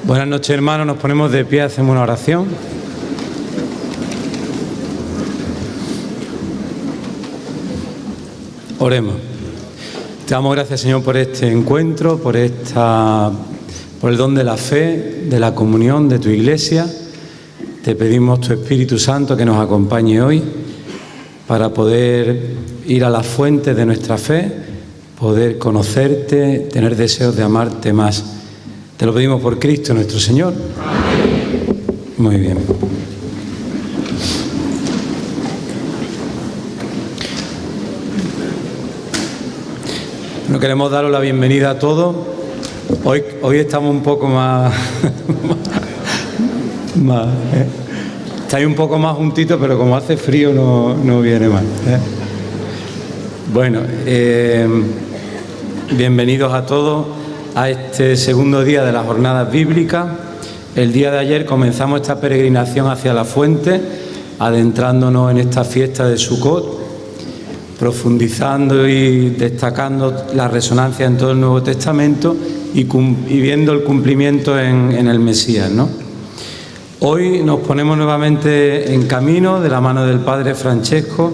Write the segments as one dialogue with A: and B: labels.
A: Buenas noches, hermanos. Nos ponemos de pie, hacemos una oración. Oremos. Te damos gracias, Señor, por este encuentro, por el don de la fe, de la comunión de tu Iglesia. Te pedimos tu Espíritu Santo que nos acompañe hoy para poder ir a las fuentes de nuestra fe, poder conocerte, tener deseos de amarte más. Te lo pedimos por Cristo nuestro Señor. Amén. Muy bien. Bueno, queremos daros la bienvenida a todos. Hoy estamos un poco más... Estáis un poco más juntitos, pero como hace frío no viene mal. Bueno, bienvenidos a todos a este segundo día de las jornadas bíblicas. El día de ayer comenzamos esta peregrinación hacia la fuente, adentrándonos en esta fiesta de Sukkot, profundizando y destacando la resonancia en todo el Nuevo Testamento y viendo el cumplimiento en el Mesías, ¿no? Hoy nos ponemos nuevamente en camino de la mano del Padre Francesco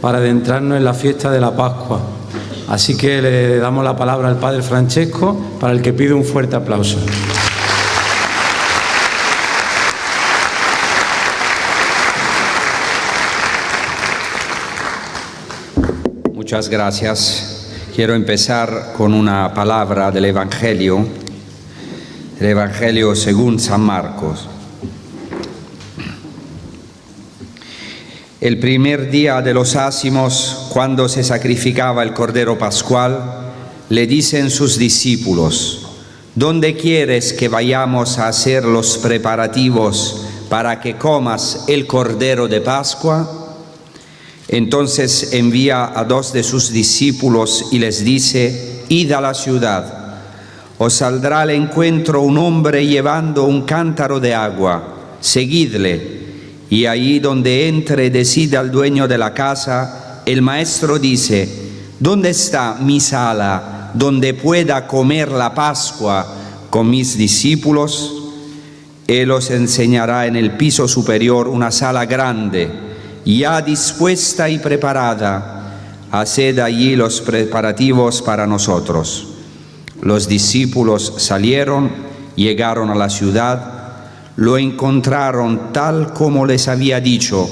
A: para adentrarnos en la fiesta de la Pascua. Así que le damos la palabra al Padre Francesco, para el que pido un fuerte aplauso.
B: Muchas gracias. Quiero empezar con una palabra del Evangelio según San Marcos. El primer día de los ázimos, cuando se sacrificaba el Cordero Pascual, le dicen sus discípulos: ¿dónde quieres que vayamos a hacer los preparativos para que comas el Cordero de Pascua? Entonces envía a 2 de sus discípulos y les dice: id a la ciudad, os saldrá al encuentro un hombre llevando un cántaro de agua, seguidle. Y allí donde entre, decide al dueño de la casa: el maestro dice, ¿dónde está mi sala donde pueda comer la Pascua con mis discípulos? Él os enseñará en el piso superior una sala grande, ya dispuesta y preparada. Haced allí los preparativos para nosotros. Los discípulos salieron, llegaron a la ciudad, lo encontraron tal como les había dicho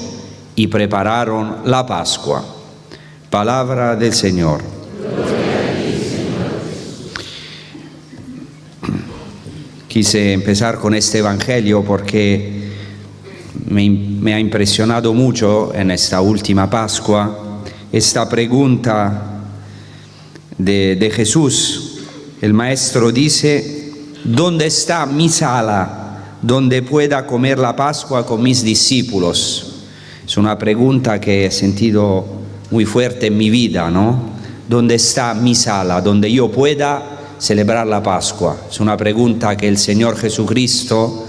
B: y prepararon la Pascua. Palabra del Señor. Quise empezar con este Evangelio porque me ha impresionado mucho en esta última Pascua esta pregunta de Jesús. El Maestro dice: ¿dónde está mi sala donde pueda comer la Pascua con mis discípulos? Es una pregunta que he sentido muy fuerte en mi vida, ¿no? ¿Dónde está mi sala donde yo pueda celebrar la Pascua? Es una pregunta que el Señor Jesucristo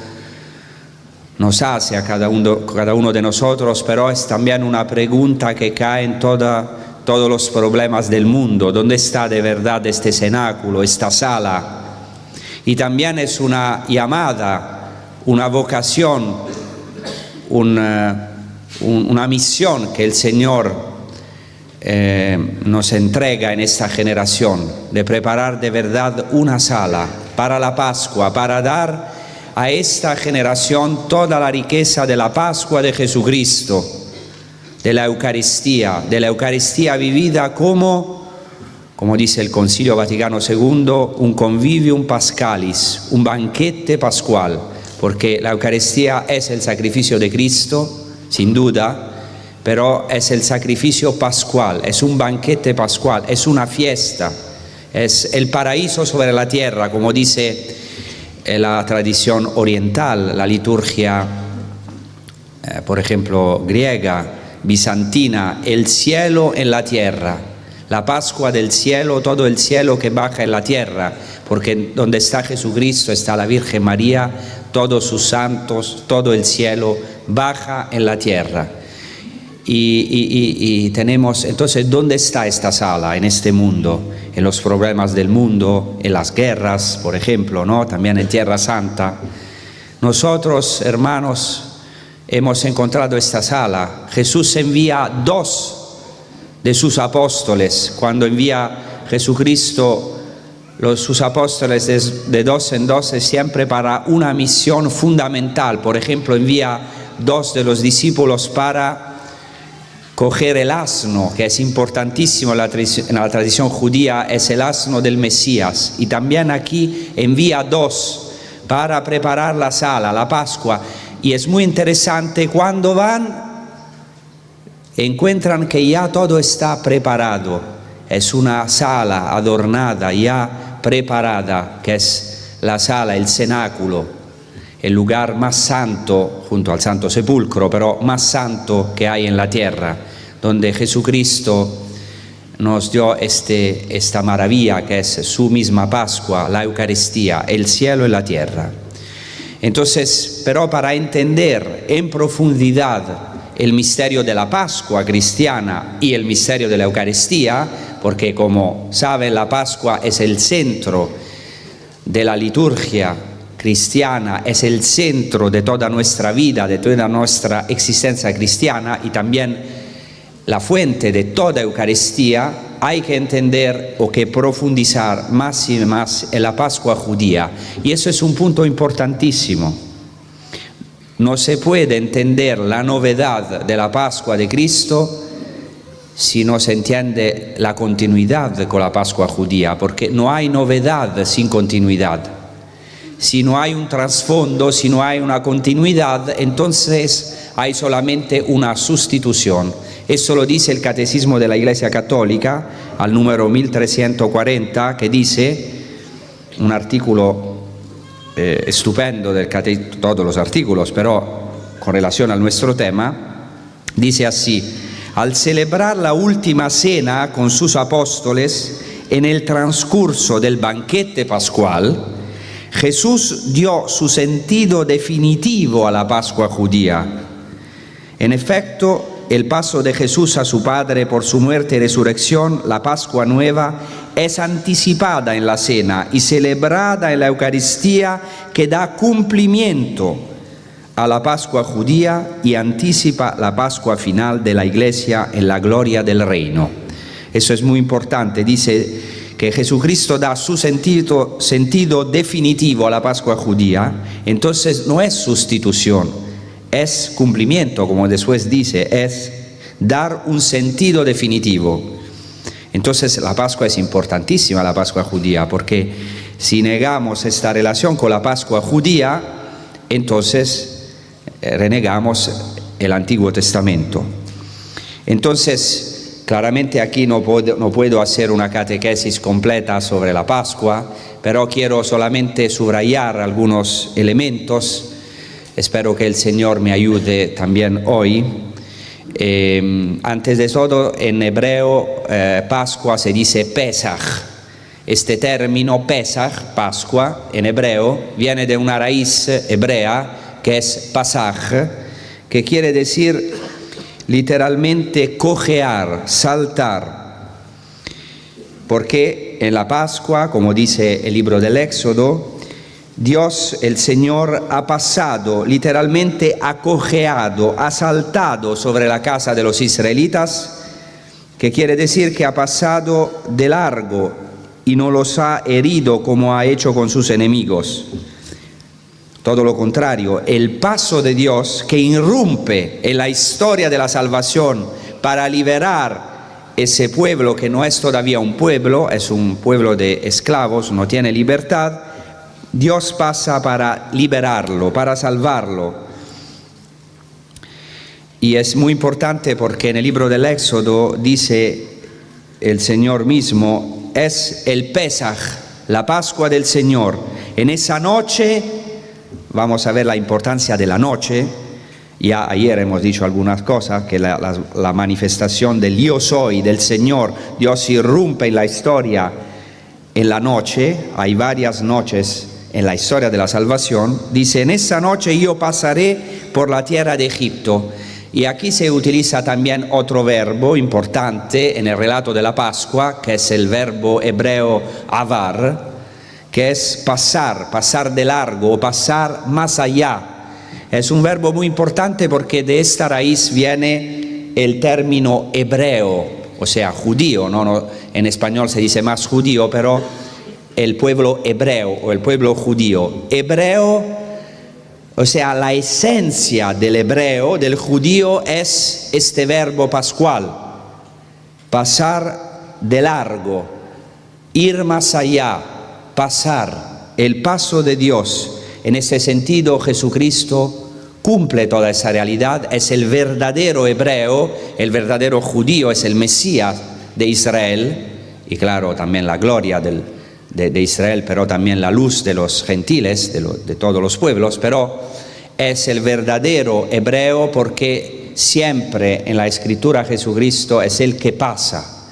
B: nos hace a cada uno de nosotros, pero es también una pregunta que cae en todos los problemas del mundo. ¿Dónde está de verdad este cenáculo, esta sala? Y también es una llamada, una vocación, una misión que el Señor nos entrega en esta generación, de preparar de verdad una sala para la Pascua, para dar a esta generación toda la riqueza de la Pascua de Jesucristo, de la Eucaristía vivida como dice el Concilio Vaticano II, un convivium pascalis, un banquete pascual. Porque la Eucaristía es el sacrificio de Cristo, sin duda, pero es el sacrificio pascual, es un banquete pascual, es una fiesta, es el paraíso sobre la tierra, como dice la tradición oriental, la liturgia, por ejemplo, griega, bizantina, el cielo en la tierra, la Pascua del cielo, todo el cielo que baja en la tierra, porque donde está Jesucristo está la Virgen María, todos sus santos, todo el cielo baja en la tierra. y tenemos, entonces, ¿dónde está esta sala en este mundo? En los problemas del mundo, en las guerras, por ejemplo, ¿no? También en Tierra Santa. Nosotros, hermanos, hemos encontrado esta sala. Jesús envía 2 de sus apóstoles. Cuando envía Jesucristo sus apóstoles de 2 en 2 es siempre para una misión fundamental. Por ejemplo, envía 2 de los discípulos para coger el asno, que es importantísimo en la tradición judía, es el asno del Mesías. Y también aquí envía 2 para preparar la sala, la Pascua. Y es muy interesante, cuando van, encuentran que ya todo está preparado. Es una sala adornada, ya preparada, que es la sala, el cenáculo, el lugar más santo, junto al Santo Sepulcro, pero más santo que hay en la tierra, donde Jesucristo nos dio esta maravilla que es su misma Pascua, la Eucaristía, el cielo y la tierra. Entonces, pero para entender en profundidad el misterio de la Pascua cristiana y el misterio de la Eucaristía, porque como saben, la Pascua es el centro de la liturgia cristiana, es el centro de toda nuestra vida, de toda nuestra existencia cristiana y también la fuente de toda Eucaristía. Hay que entender o que profundizar más y más en la Pascua judía. Y eso es un punto importantísimo. No se puede entender la novedad de la Pascua de Cristo si no se entiende la continuidad con la Pascua judía, porque no hay novedad sin continuidad. Si no hay un trasfondo, si no hay una continuidad, entonces hay solamente una sustitución. Eso lo dice el Catecismo de la Iglesia Católica, al número 1340, que dice, un artículo estupendo todos los artículos, pero con relación a nuestro tema, dice así: al celebrar la última cena con sus apóstoles, en el transcurso del banquete pascual, Jesús dio su sentido definitivo a la Pascua judía. En efecto, el paso de Jesús a su Padre por su muerte y resurrección, la Pascua nueva, es anticipada en la cena y celebrada en la Eucaristía, que da cumplimiento a la Pascua judía y anticipa la Pascua final de la Iglesia en la gloria del reino. Eso es muy importante. Dice que Jesucristo da su sentido definitivo a la Pascua judía, entonces no es sustitución, es cumplimiento, como después dice, es dar un sentido definitivo. Entonces la Pascua es importantísima, la Pascua judía, porque si negamos esta relación con la Pascua judía, entonces renegamos el Antiguo Testamento. Entonces, claramente aquí no puedo hacer una catequesis completa sobre la Pascua, pero quiero solamente subrayar algunos elementos. Espero que el Señor me ayude también hoy. Antes de todo, en hebreo, Pascua se dice Pesach. Este término Pesach, Pascua, en hebreo, viene de una raíz hebrea que es Pasaj, que quiere decir literalmente cojear, saltar. Porque en la Pascua, como dice el libro del Éxodo, Dios, el Señor, ha pasado, literalmente ha cojeado, ha saltado sobre la casa de los israelitas, que quiere decir que ha pasado de largo y no los ha herido como ha hecho con sus enemigos. Todo lo contrario, el paso de Dios que irrumpe en la historia de la salvación para liberar ese pueblo que no es todavía un pueblo, es un pueblo de esclavos, no tiene libertad. Dios pasa para liberarlo, para salvarlo. Y es muy importante porque en el libro del Éxodo dice el Señor mismo, es el Pesaj, la Pascua del Señor. En esa noche, vamos a ver la importancia de la noche. Ya ayer hemos dicho algunas cosas, que la manifestación del Yo Soy, del Señor, Dios irrumpe en la historia en la noche. Hay varias noches en la historia de la salvación. Dice, en esa noche yo pasaré por la tierra de Egipto. Y aquí se utiliza también otro verbo importante en el relato de la Pascua, que es el verbo hebreo avar, que es pasar, pasar de largo o pasar más allá. Es un verbo muy importante porque de esta raíz viene el término hebreo, o sea, judío, ¿no? En español se dice más judío, pero el pueblo hebreo o el pueblo judío. Hebreo, o sea, la esencia del hebreo, del judío, es este verbo pascual, pasar de largo, ir más allá, pasar, el paso de Dios. En ese sentido, Jesucristo cumple toda esa realidad, es el verdadero hebreo, el verdadero judío, es el Mesías de Israel, y claro, también la gloria de Israel, pero también la luz de los gentiles, de todos los pueblos, pero es el verdadero hebreo porque siempre en la Escritura Jesucristo es el que pasa.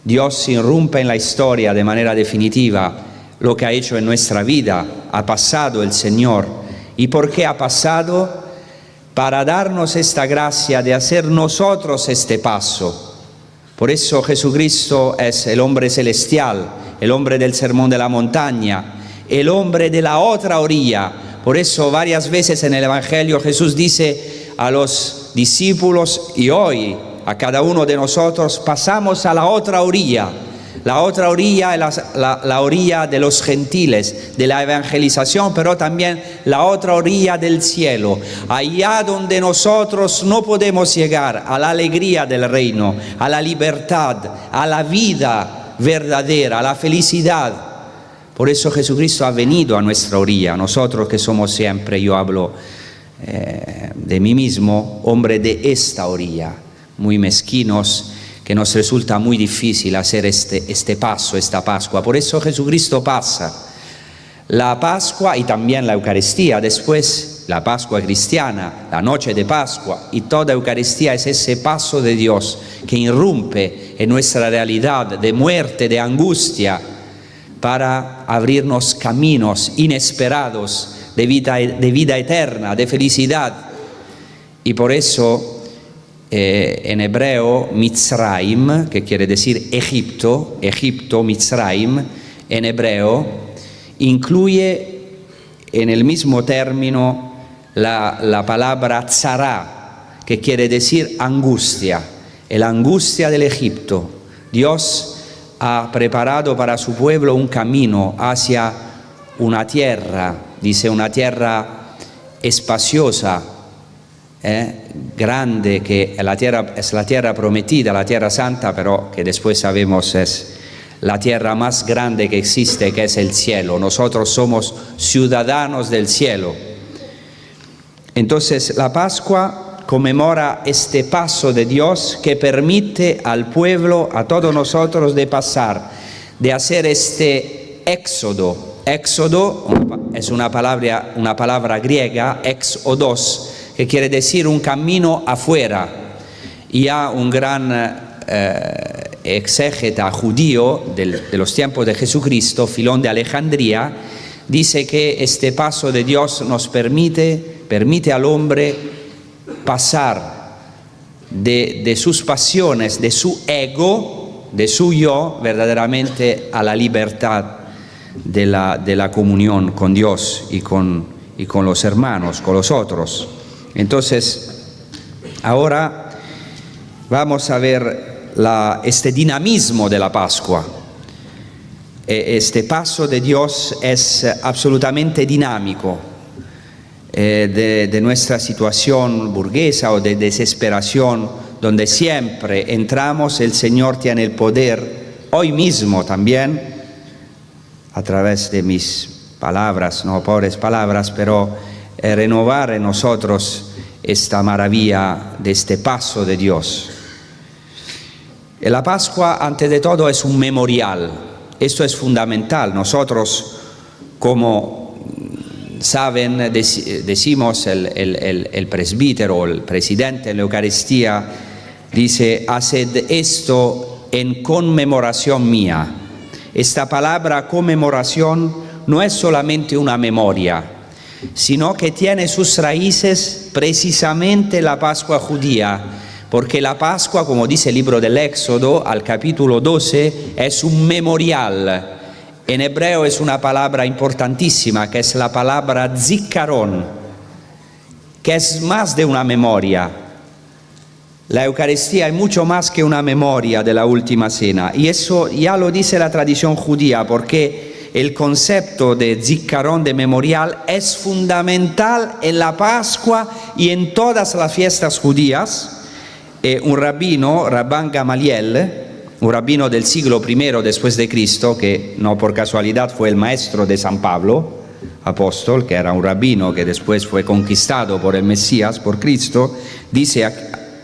B: Dios irrumpe en la historia de manera definitiva lo que ha hecho en nuestra vida, ha pasado el Señor. ¿Y por qué ha pasado? Para darnos esta gracia de hacer nosotros este paso. Por eso Jesucristo es el hombre celestial, el hombre del sermón de la montaña, el hombre de la otra orilla. Por eso varias veces en el Evangelio Jesús dice a los discípulos y hoy a cada uno de nosotros, pasamos a la otra orilla. La otra orilla es la orilla de los gentiles, de la evangelización, pero también la otra orilla del cielo, allá donde nosotros no podemos llegar, a la alegría del reino, a la libertad, a la vida verdadera, a la felicidad. Por eso Jesucristo ha venido a nuestra orilla, nosotros que somos siempre, yo hablo de mí mismo, hombre de esta orilla, muy mezquinos, que nos resulta muy difícil hacer este paso, esta Pascua. Por eso Jesucristo pasa. La Pascua y también la Eucaristía, después la Pascua cristiana, la noche de Pascua y toda Eucaristía es ese paso de Dios que irrumpe en nuestra realidad de muerte, de angustia, para abrirnos caminos inesperados de vida eterna, de felicidad. Y por eso en hebreo Mitzrayim, que quiere decir Egipto, Mitzrayim, en hebreo, incluye en el mismo término la palabra tzara, que quiere decir angustia, la angustia del Egipto. Dios ha preparado para su pueblo un camino hacia una tierra, dice una tierra espaciosa, grande, que es la tierra prometida, la tierra santa, pero que después sabemos es la tierra más grande que existe, que es el cielo. Nosotros somos ciudadanos del cielo. Entonces la Pascua conmemora este paso de Dios que permite al pueblo, a todos nosotros, de pasar, de hacer este éxodo. Éxodo es una palabra griega, exodos, que quiere decir un camino afuera. Y a un gran exégeta judío de los tiempos de Jesucristo, Filón de Alejandría, dice que este paso de Dios nos permite al hombre pasar de sus pasiones, de su ego, de su yo, verdaderamente a la libertad de la comunión con Dios y con los hermanos, con los otros. Entonces, ahora vamos a ver este dinamismo de la Pascua. Este paso de Dios es absolutamente dinámico. De nuestra situación burguesa o de desesperación, donde siempre entramos, el Señor tiene el poder, hoy mismo también, a través de mis palabras, no pobres palabras, pero renovar en nosotros esta maravilla de este paso de Dios. La Pascua, antes de todo, es un memorial. Esto es fundamental. Nosotros, como saben, decimos el presbítero o el presidente de la Eucaristía, dice, haced esto en conmemoración mía. Esta palabra conmemoración no es solamente una memoria, sino que tiene sus raíces precisamente la Pascua judía, porque la Pascua, como dice el libro del Éxodo, al capítulo 12, es un memorial. En hebreo es una palabra importantísima, que es la palabra zikaron, que es más de una memoria. La Eucaristía es mucho más que una memoria de la última cena, y eso ya lo dice la tradición judía, porque el concepto de zikaron, de memorial, es fundamental en la Pascua y en todas las fiestas judías. Un rabino, Rabban Gamaliel, un rabino del siglo I después de Cristo, que no por casualidad fue el maestro de San Pablo, apóstol, que era un rabino que después fue conquistado por el Mesías, por Cristo, dice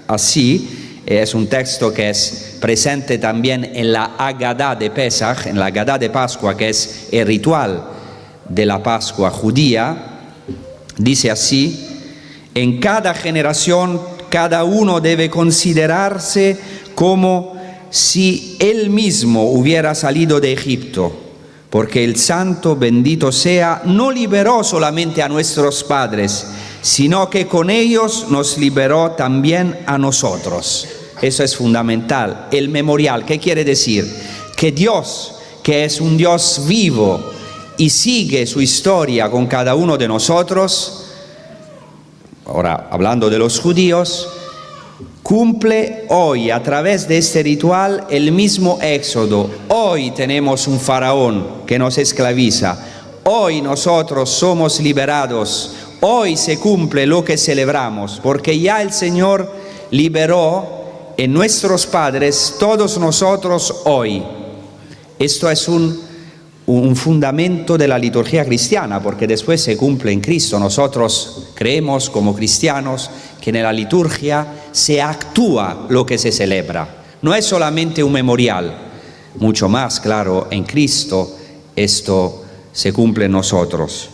B: así, es un texto que es presente también en la Agadá de Pesach, en la Agadá de Pascua, que es el ritual de la Pascua judía, dice así: en cada generación cada uno debe considerarse como si él mismo hubiera salido de Egipto, porque el Santo, bendito sea, no liberó solamente a nuestros padres, sino que con ellos nos liberó también a nosotros. Eso es fundamental. El memorial, ¿qué quiere decir? Que Dios, que es un Dios vivo y sigue su historia con cada uno de nosotros, ahora hablando de los judíos, cumple hoy a través de este ritual el mismo éxodo. Hoy tenemos un faraón que nos esclaviza. Hoy nosotros somos liberados. Hoy se cumple lo que celebramos, porque ya el Señor liberó en nuestros padres, todos nosotros hoy. Esto es un fundamento de la liturgia cristiana, porque después se cumple en Cristo. Nosotros creemos como cristianos que en la liturgia se actúa lo que se celebra. No es solamente un memorial, mucho más, claro, en Cristo esto se cumple en nosotros.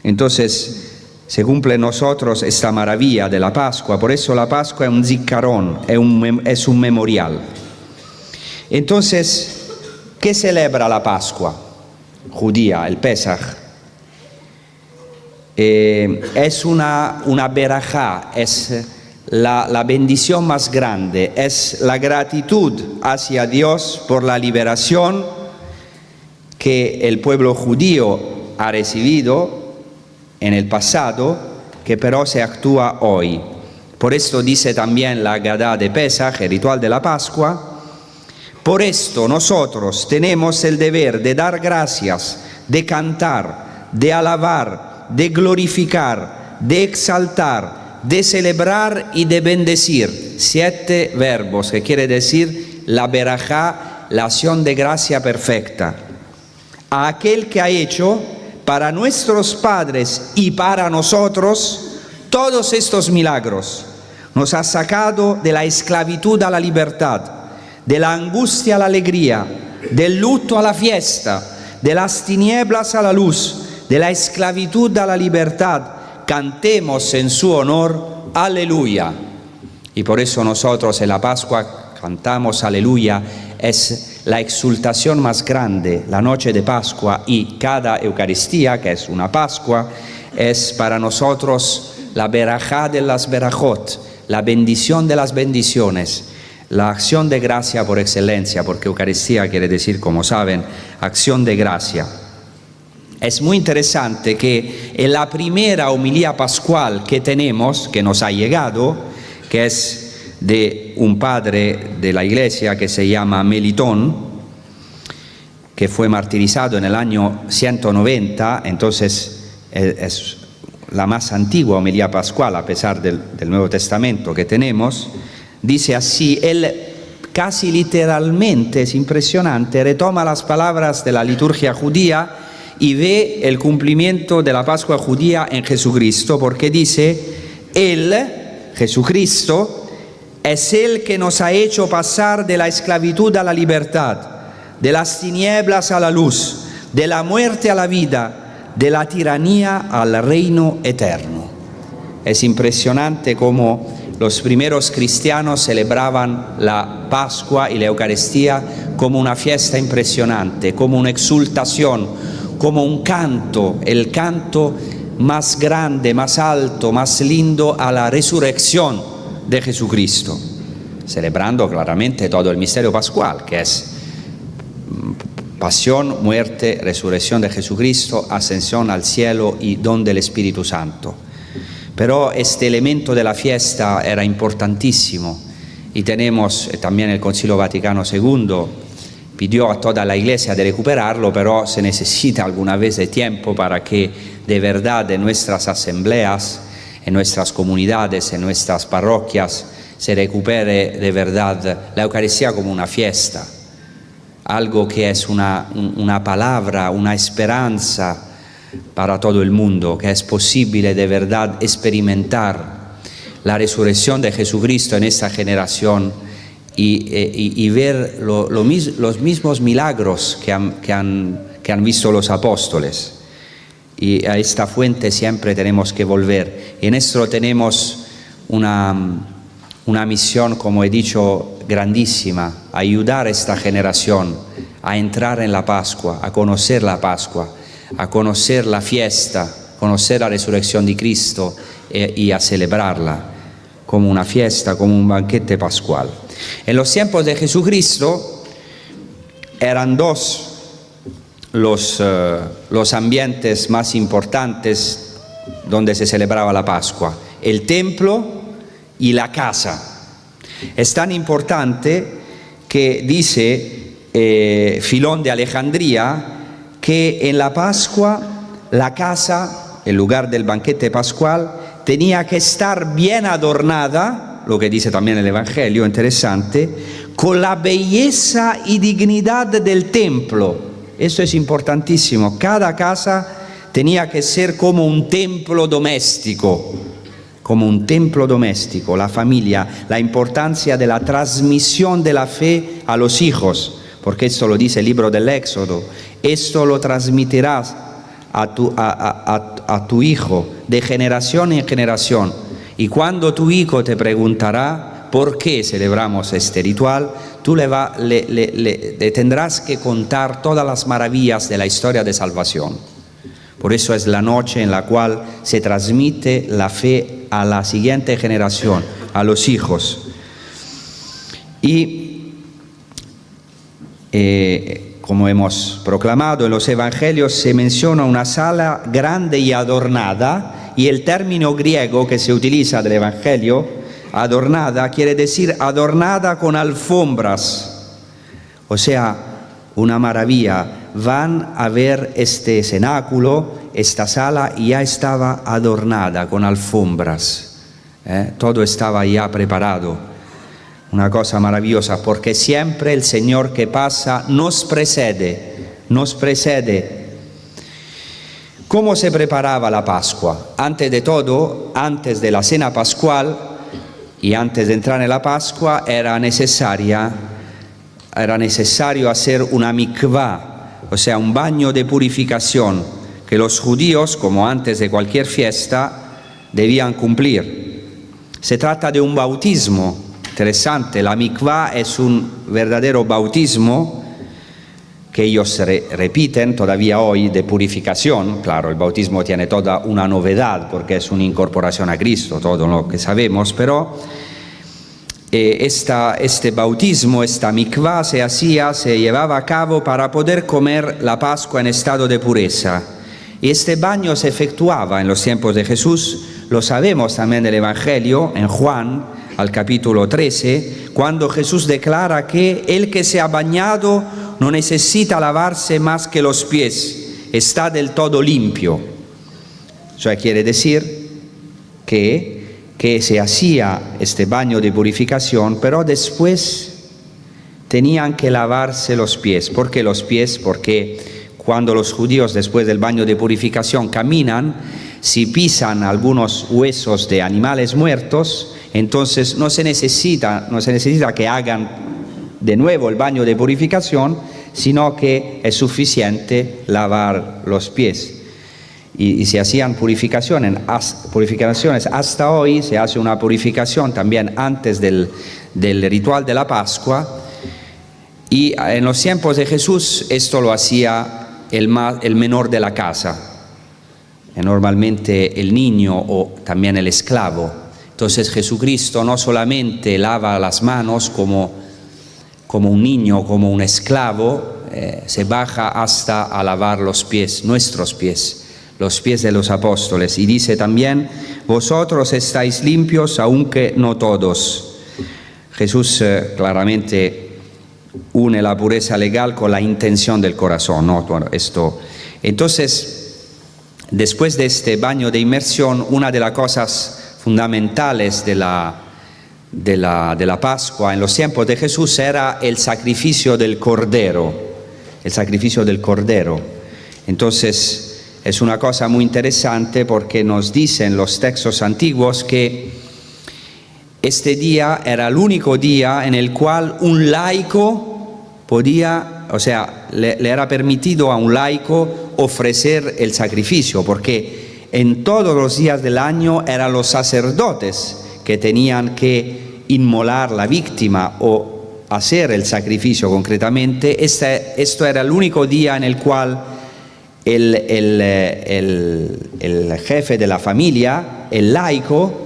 B: Entonces, se cumple en nosotros esta maravilla de la Pascua. Por eso la Pascua es un zikaron, es un memorial. Entonces, ¿qué celebra la Pascua judía, el Pesach? Es una berajá, es la bendición más grande, es la gratitud hacia Dios por la liberación que el pueblo judío ha recibido en el pasado, que pero se actúa hoy. Por esto dice también la Agadá de Pesach, el ritual de la Pascua: por esto nosotros tenemos el deber de dar gracias, de cantar, de alabar, de glorificar, de exaltar, de celebrar y de bendecir. 7 verbos que quiere decir la berajá, la acción de gracia perfecta. A aquel que ha hecho para nuestros padres y para nosotros todos estos milagros. Nos ha sacado de la esclavitud a la libertad, de la angustia a la alegría, del luto a la fiesta, de las tinieblas a la luz, de la esclavitud a la libertad. Cantemos en su honor, aleluya. Y por eso nosotros en la Pascua cantamos aleluya. Es la exultación más grande, la noche de Pascua, y cada Eucaristía, que es una Pascua, es para nosotros la berajá de las berajot, la bendición de las bendiciones, la acción de gracia por excelencia, porque Eucaristía quiere decir, como saben, acción de gracia. Es muy interesante que en la primera homilía pascual que tenemos, que nos ha llegado, que es de un padre de la iglesia que se llama Melitón, que fue martirizado en el año 190, entonces es la más antigua homilía pascual a pesar del Nuevo Testamento que tenemos. Dice así, él casi literalmente, es impresionante, retoma las palabras de la liturgia judía y ve el cumplimiento de la Pascua judía en Jesucristo, porque dice: Él, Jesucristo, es el que nos ha hecho pasar de la esclavitud a la libertad, de las tinieblas a la luz, de la muerte a la vida, de la tiranía al reino eterno. Es impresionante cómo los primeros cristianos celebraban la Pascua y la Eucaristía como una fiesta impresionante, como una exultación, como un canto, el canto más grande, más alto, más lindo a la resurrección de Jesucristo, celebrando claramente todo el misterio pascual, que es pasión, muerte, resurrección de Jesucristo, ascensión al cielo y don del Espíritu Santo. Pero este elemento de la fiesta era importantísimo y tenemos también el Concilio Vaticano II pidió a toda la Iglesia de recuperarlo, pero se necesita alguna vez de tiempo para que de verdad en nuestras asambleas, en nuestras comunidades, en nuestras parroquias, se recupere de verdad la Eucaristía como una fiesta, algo que es una palabra, una esperanza para todo el mundo, que es posible de verdad experimentar la resurrección de Jesucristo en esta generación y ver los mismos milagros que han visto los apóstoles. Y a esta fuente siempre tenemos que volver. Y en esto tenemos una misión, como he dicho, grandísima: ayudar a esta generación a entrar en la Pascua, a conocer la Pascua, a conocer la fiesta, conocer la resurrección de Cristo y a celebrarla como una fiesta, como un banquete pascual. En los tiempos de Jesucristo eran dos los ambientes más importantes donde se celebraba la Pascua: el templo y la casa. Es tan importante que dice Filón de Alejandría que en la Pascua la casa, el lugar del banquete pascual, tenía que estar bien adornada, lo que dice también el Evangelio, interesante, con la belleza y dignidad del templo. Esto es importantísimo. Cada casa tenía que ser como un templo doméstico, como un templo doméstico. La familia, la importancia de la transmisión de la fe a los hijos, porque esto lo dice el libro del Éxodo: esto lo transmitirás a tu hijo de generación en generación. Y cuando tu hijo te preguntará por qué celebramos este ritual, tú le tendrás que contar todas las maravillas de la historia de salvación. Por eso es la noche en la cual se transmite la fe a la siguiente generación, a los hijos. Y como hemos proclamado en los evangelios, se menciona una sala grande y adornada, y el término griego que se utiliza del evangelio, adornada, quiere decir adornada con alfombras. O sea, una maravilla. Van a ver este cenáculo, esta sala, y ya estaba adornada con alfombras. Todo estaba ya preparado. Una cosa maravillosa, porque siempre el Señor que pasa nos precede. ¿Cómo se preparaba la Pascua? Antes de todo, antes de la cena pascual y antes de entrar en la Pascua, era necesario hacer una mikvah, o sea, un baño de purificación, que los judíos, como antes de cualquier fiesta, debían cumplir. Se trata de un bautismo. Interesante, la mikvah es un verdadero bautismo que ellos repiten todavía hoy, de purificación. Claro, el bautismo tiene toda una novedad porque es una incorporación a Cristo, todo lo que sabemos, pero este bautismo, esta mikvah se llevaba a cabo para poder comer la Pascua en estado de pureza. Y este baño se efectuaba en los tiempos de Jesús, lo sabemos también del Evangelio, en Juan, al capítulo 13, cuando Jesús declara que el que se ha bañado no necesita lavarse más que los pies, está del todo limpio. O sea, quiere decir que se hacía este baño de purificación, pero después tenían que lavarse los pies. ¿Por qué los pies? Porque cuando los judíos después del baño de purificación caminan, si pisan algunos huesos de animales muertos, entonces no se necesita que hagan de nuevo el baño de purificación, sino que es suficiente lavar los pies. Y se hacían purificaciones hasta hoy. Se hace una purificación también antes del ritual de la Pascua, y en los tiempos de Jesús esto lo hacía el menor de la casa. normalmente el niño o también el esclavo. Entonces Jesucristo no solamente lava las manos como un niño, como un esclavo, se baja hasta a lavar los pies, nuestros pies, los pies de los apóstoles. Y dice también, vosotros estáis limpios, aunque no todos. Jesús claramente une la pureza legal con la intención del corazón, ¿no? Bueno, entonces, después de este baño de inmersión, una de las cosas fundamentales de la Pascua en los tiempos de Jesús era el sacrificio del cordero. El sacrificio del cordero. Entonces, es una cosa muy interesante porque nos dicen los textos antiguos que este día era el único día en el cual un laico podía, o sea, le era permitido a un laico ofrecer el sacrificio, porque en todos los días del año eran los sacerdotes que tenían que inmolar la víctima o hacer el sacrificio concretamente. Esto era el único día en el cual el jefe de la familia, el laico,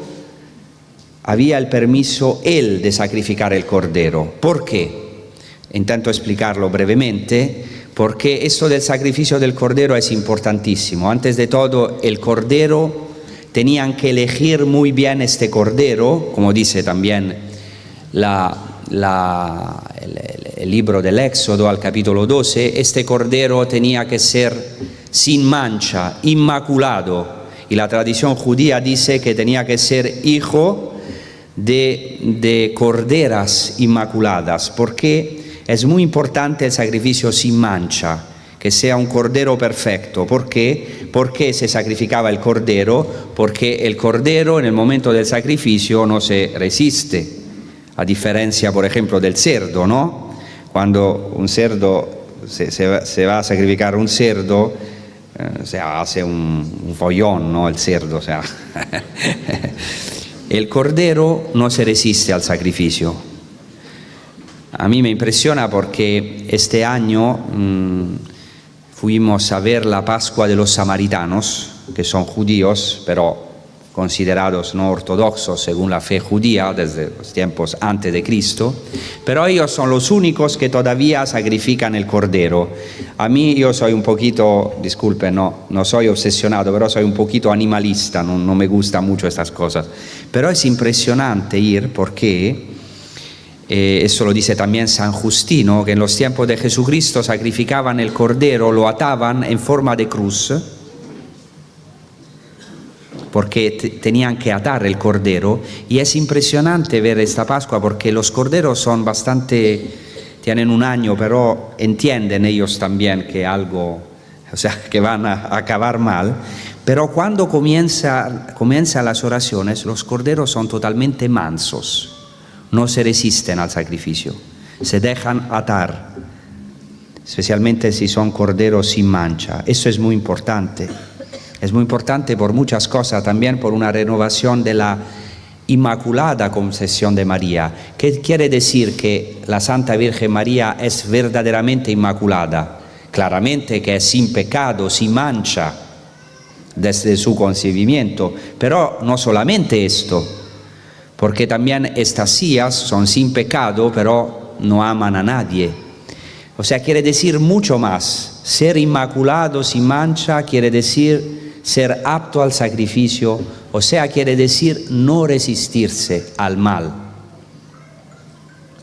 B: había el permiso él de sacrificar el cordero. ¿Por qué? Intento explicarlo brevemente. Porque esto del sacrificio del cordero es importantísimo. Antes de todo, el cordero, tenían que elegir muy bien este cordero, como dice también el libro del Éxodo al capítulo 12, este cordero tenía que ser sin mancha, inmaculado. Y la tradición judía dice que tenía que ser hijo de corderas inmaculadas, porque es muy importante el sacrificio sin mancha, que sea un cordero perfecto. ¿Por qué? Porque se sacrificaba el cordero, porque el cordero en el momento del sacrificio no se resiste, a diferencia, por ejemplo, del cerdo, ¿no? Cuando un cerdo se va a sacrificar un cerdo, se hace un follón, ¿no? El cerdo, o sea. El cordero no se resiste al sacrificio. A mí me impresiona porque este año fuimos a ver la Pascua de los samaritanos, que son judíos, pero considerados no ortodoxos según la fe judía desde los tiempos antes de Cristo, pero ellos son los únicos que todavía sacrifican el cordero. A mí, yo soy un poquito, disculpen, no soy obsesionado, pero soy un poquito animalista, no me gustan mucho estas cosas, pero es impresionante ir porque eso lo dice también San Justino, que en los tiempos de Jesucristo sacrificaban el cordero, lo ataban en forma de cruz, porque tenían que atar el cordero. Y es impresionante ver esta Pascua porque los corderos son tienen un año, pero entienden ellos también que algo, o sea, que van a acabar mal. Pero cuando comienzan las oraciones, los corderos son totalmente mansos. No se resisten al sacrificio, se dejan atar, especialmente si son corderos sin mancha. Eso es muy importante por muchas cosas, también por una renovación de la Inmaculada Concepción de María. ¿Qué quiere decir que la Santa Virgen María es verdaderamente inmaculada? Claramente que es sin pecado, sin mancha desde su concebimiento, pero no solamente esto, porque también estas sillas son sin pecado, pero no aman a nadie. O sea, quiere decir mucho más. Ser inmaculado, sin mancha, quiere decir ser apto al sacrificio, o sea, quiere decir no resistirse al mal,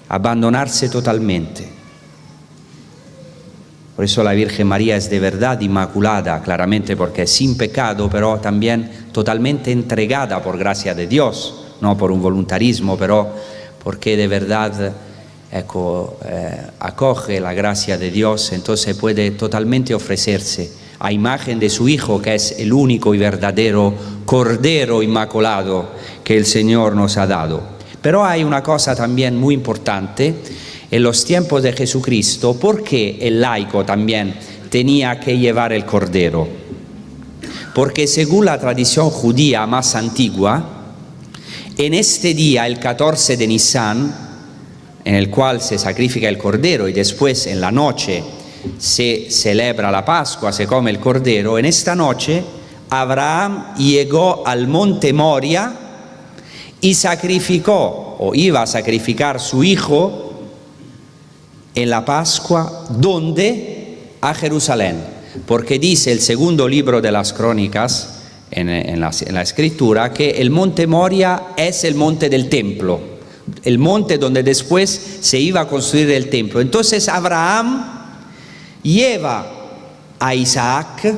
B: abandonarse totalmente. Por eso la Virgen María es de verdad inmaculada, claramente porque es sin pecado, pero también totalmente entregada por gracia de Dios. No por un voluntarismo, pero porque de verdad acoge la gracia de Dios, entonces puede totalmente ofrecerse a imagen de su Hijo, que es el único y verdadero Cordero Inmaculado que el Señor nos ha dado. Pero hay una cosa también muy importante, en los tiempos de Jesucristo, ¿por qué el laico también tenía que llevar el Cordero? Porque según la tradición judía más antigua, en este día, el 14 de Nisan, en el cual se sacrifica el cordero y después en la noche se celebra la Pascua, se come el cordero, en esta noche Abraham llegó al monte Moria y sacrificó, o iba a sacrificar su hijo en la Pascua, ¿dónde? A Jerusalén. Porque dice el segundo libro de las Crónicas, en la Escritura, que el monte Moria es el monte del templo, el monte donde después se iba a construir el templo. Entonces Abraham lleva a Isaac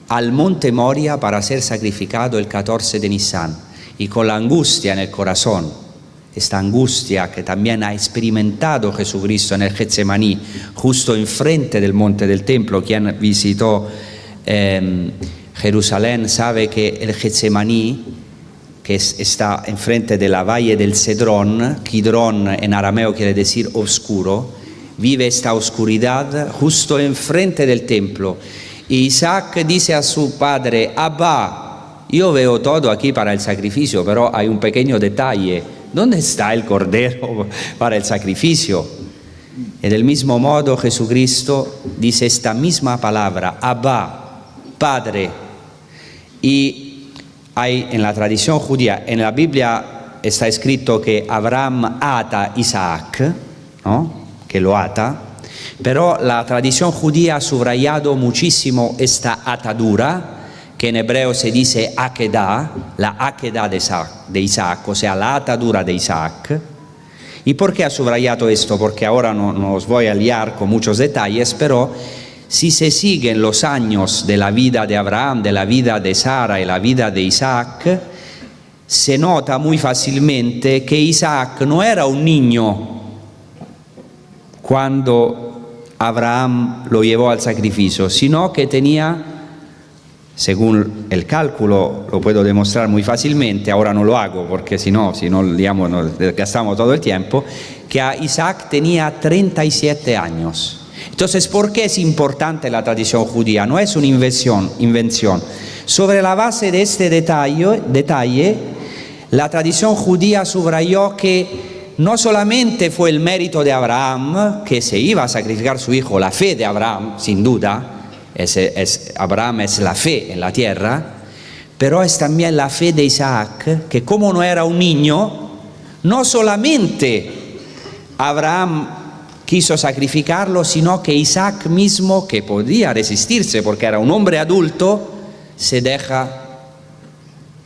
B: al monte Moria para ser sacrificado el 14 de Nisan, y con la angustia en el corazón, esta angustia que también ha experimentado Jesucristo en el Getsemaní, justo enfrente del monte del templo. Quien visitó Jerusalén sabe que el Getsemaní, que está enfrente de la valle del Cedrón, Kidrón en arameo quiere decir oscuro, vive esta oscuridad justo enfrente del templo. Y Isaac dice a su padre: Abba, yo veo todo aquí para el sacrificio, pero hay un pequeño detalle. ¿Dónde está el cordero para el sacrificio? Y del mismo modo Jesucristo dice esta misma palabra, Abba, Padre. Y hay en la tradición judía, en la Biblia está escrito que Abraham ata a Isaac, ¿no? Que lo ata, pero la tradición judía ha subrayado muchísimo esta atadura, que en hebreo se dice akedah, la akedah de Isaac, o sea, la atadura de Isaac. ¿Y por qué ha subrayado esto? Porque ahora no os voy a liar con muchos detalles, pero si se siguen los años de la vida de Abraham, de la vida de Sara y la vida de Isaac, se nota muy fácilmente que Isaac no era un niño cuando Abraham lo llevó al sacrificio, sino que tenía, según el cálculo, lo puedo demostrar muy fácilmente, ahora no lo hago porque si no, digamos, nos gastamos todo el tiempo, que a Isaac tenía 37 años. Entonces, ¿por qué es importante la tradición judía? No es una invención. Sobre la base de este detalle, la tradición judía subrayó que no solamente fue el mérito de Abraham, que se iba a sacrificar su hijo, la fe de Abraham, sin duda, Abraham es la fe en la tierra, pero es también la fe de Isaac, que como no era un niño, no solamente Abraham quiso sacrificarlo, sino que Isaac mismo, que podía resistirse porque era un hombre adulto, se deja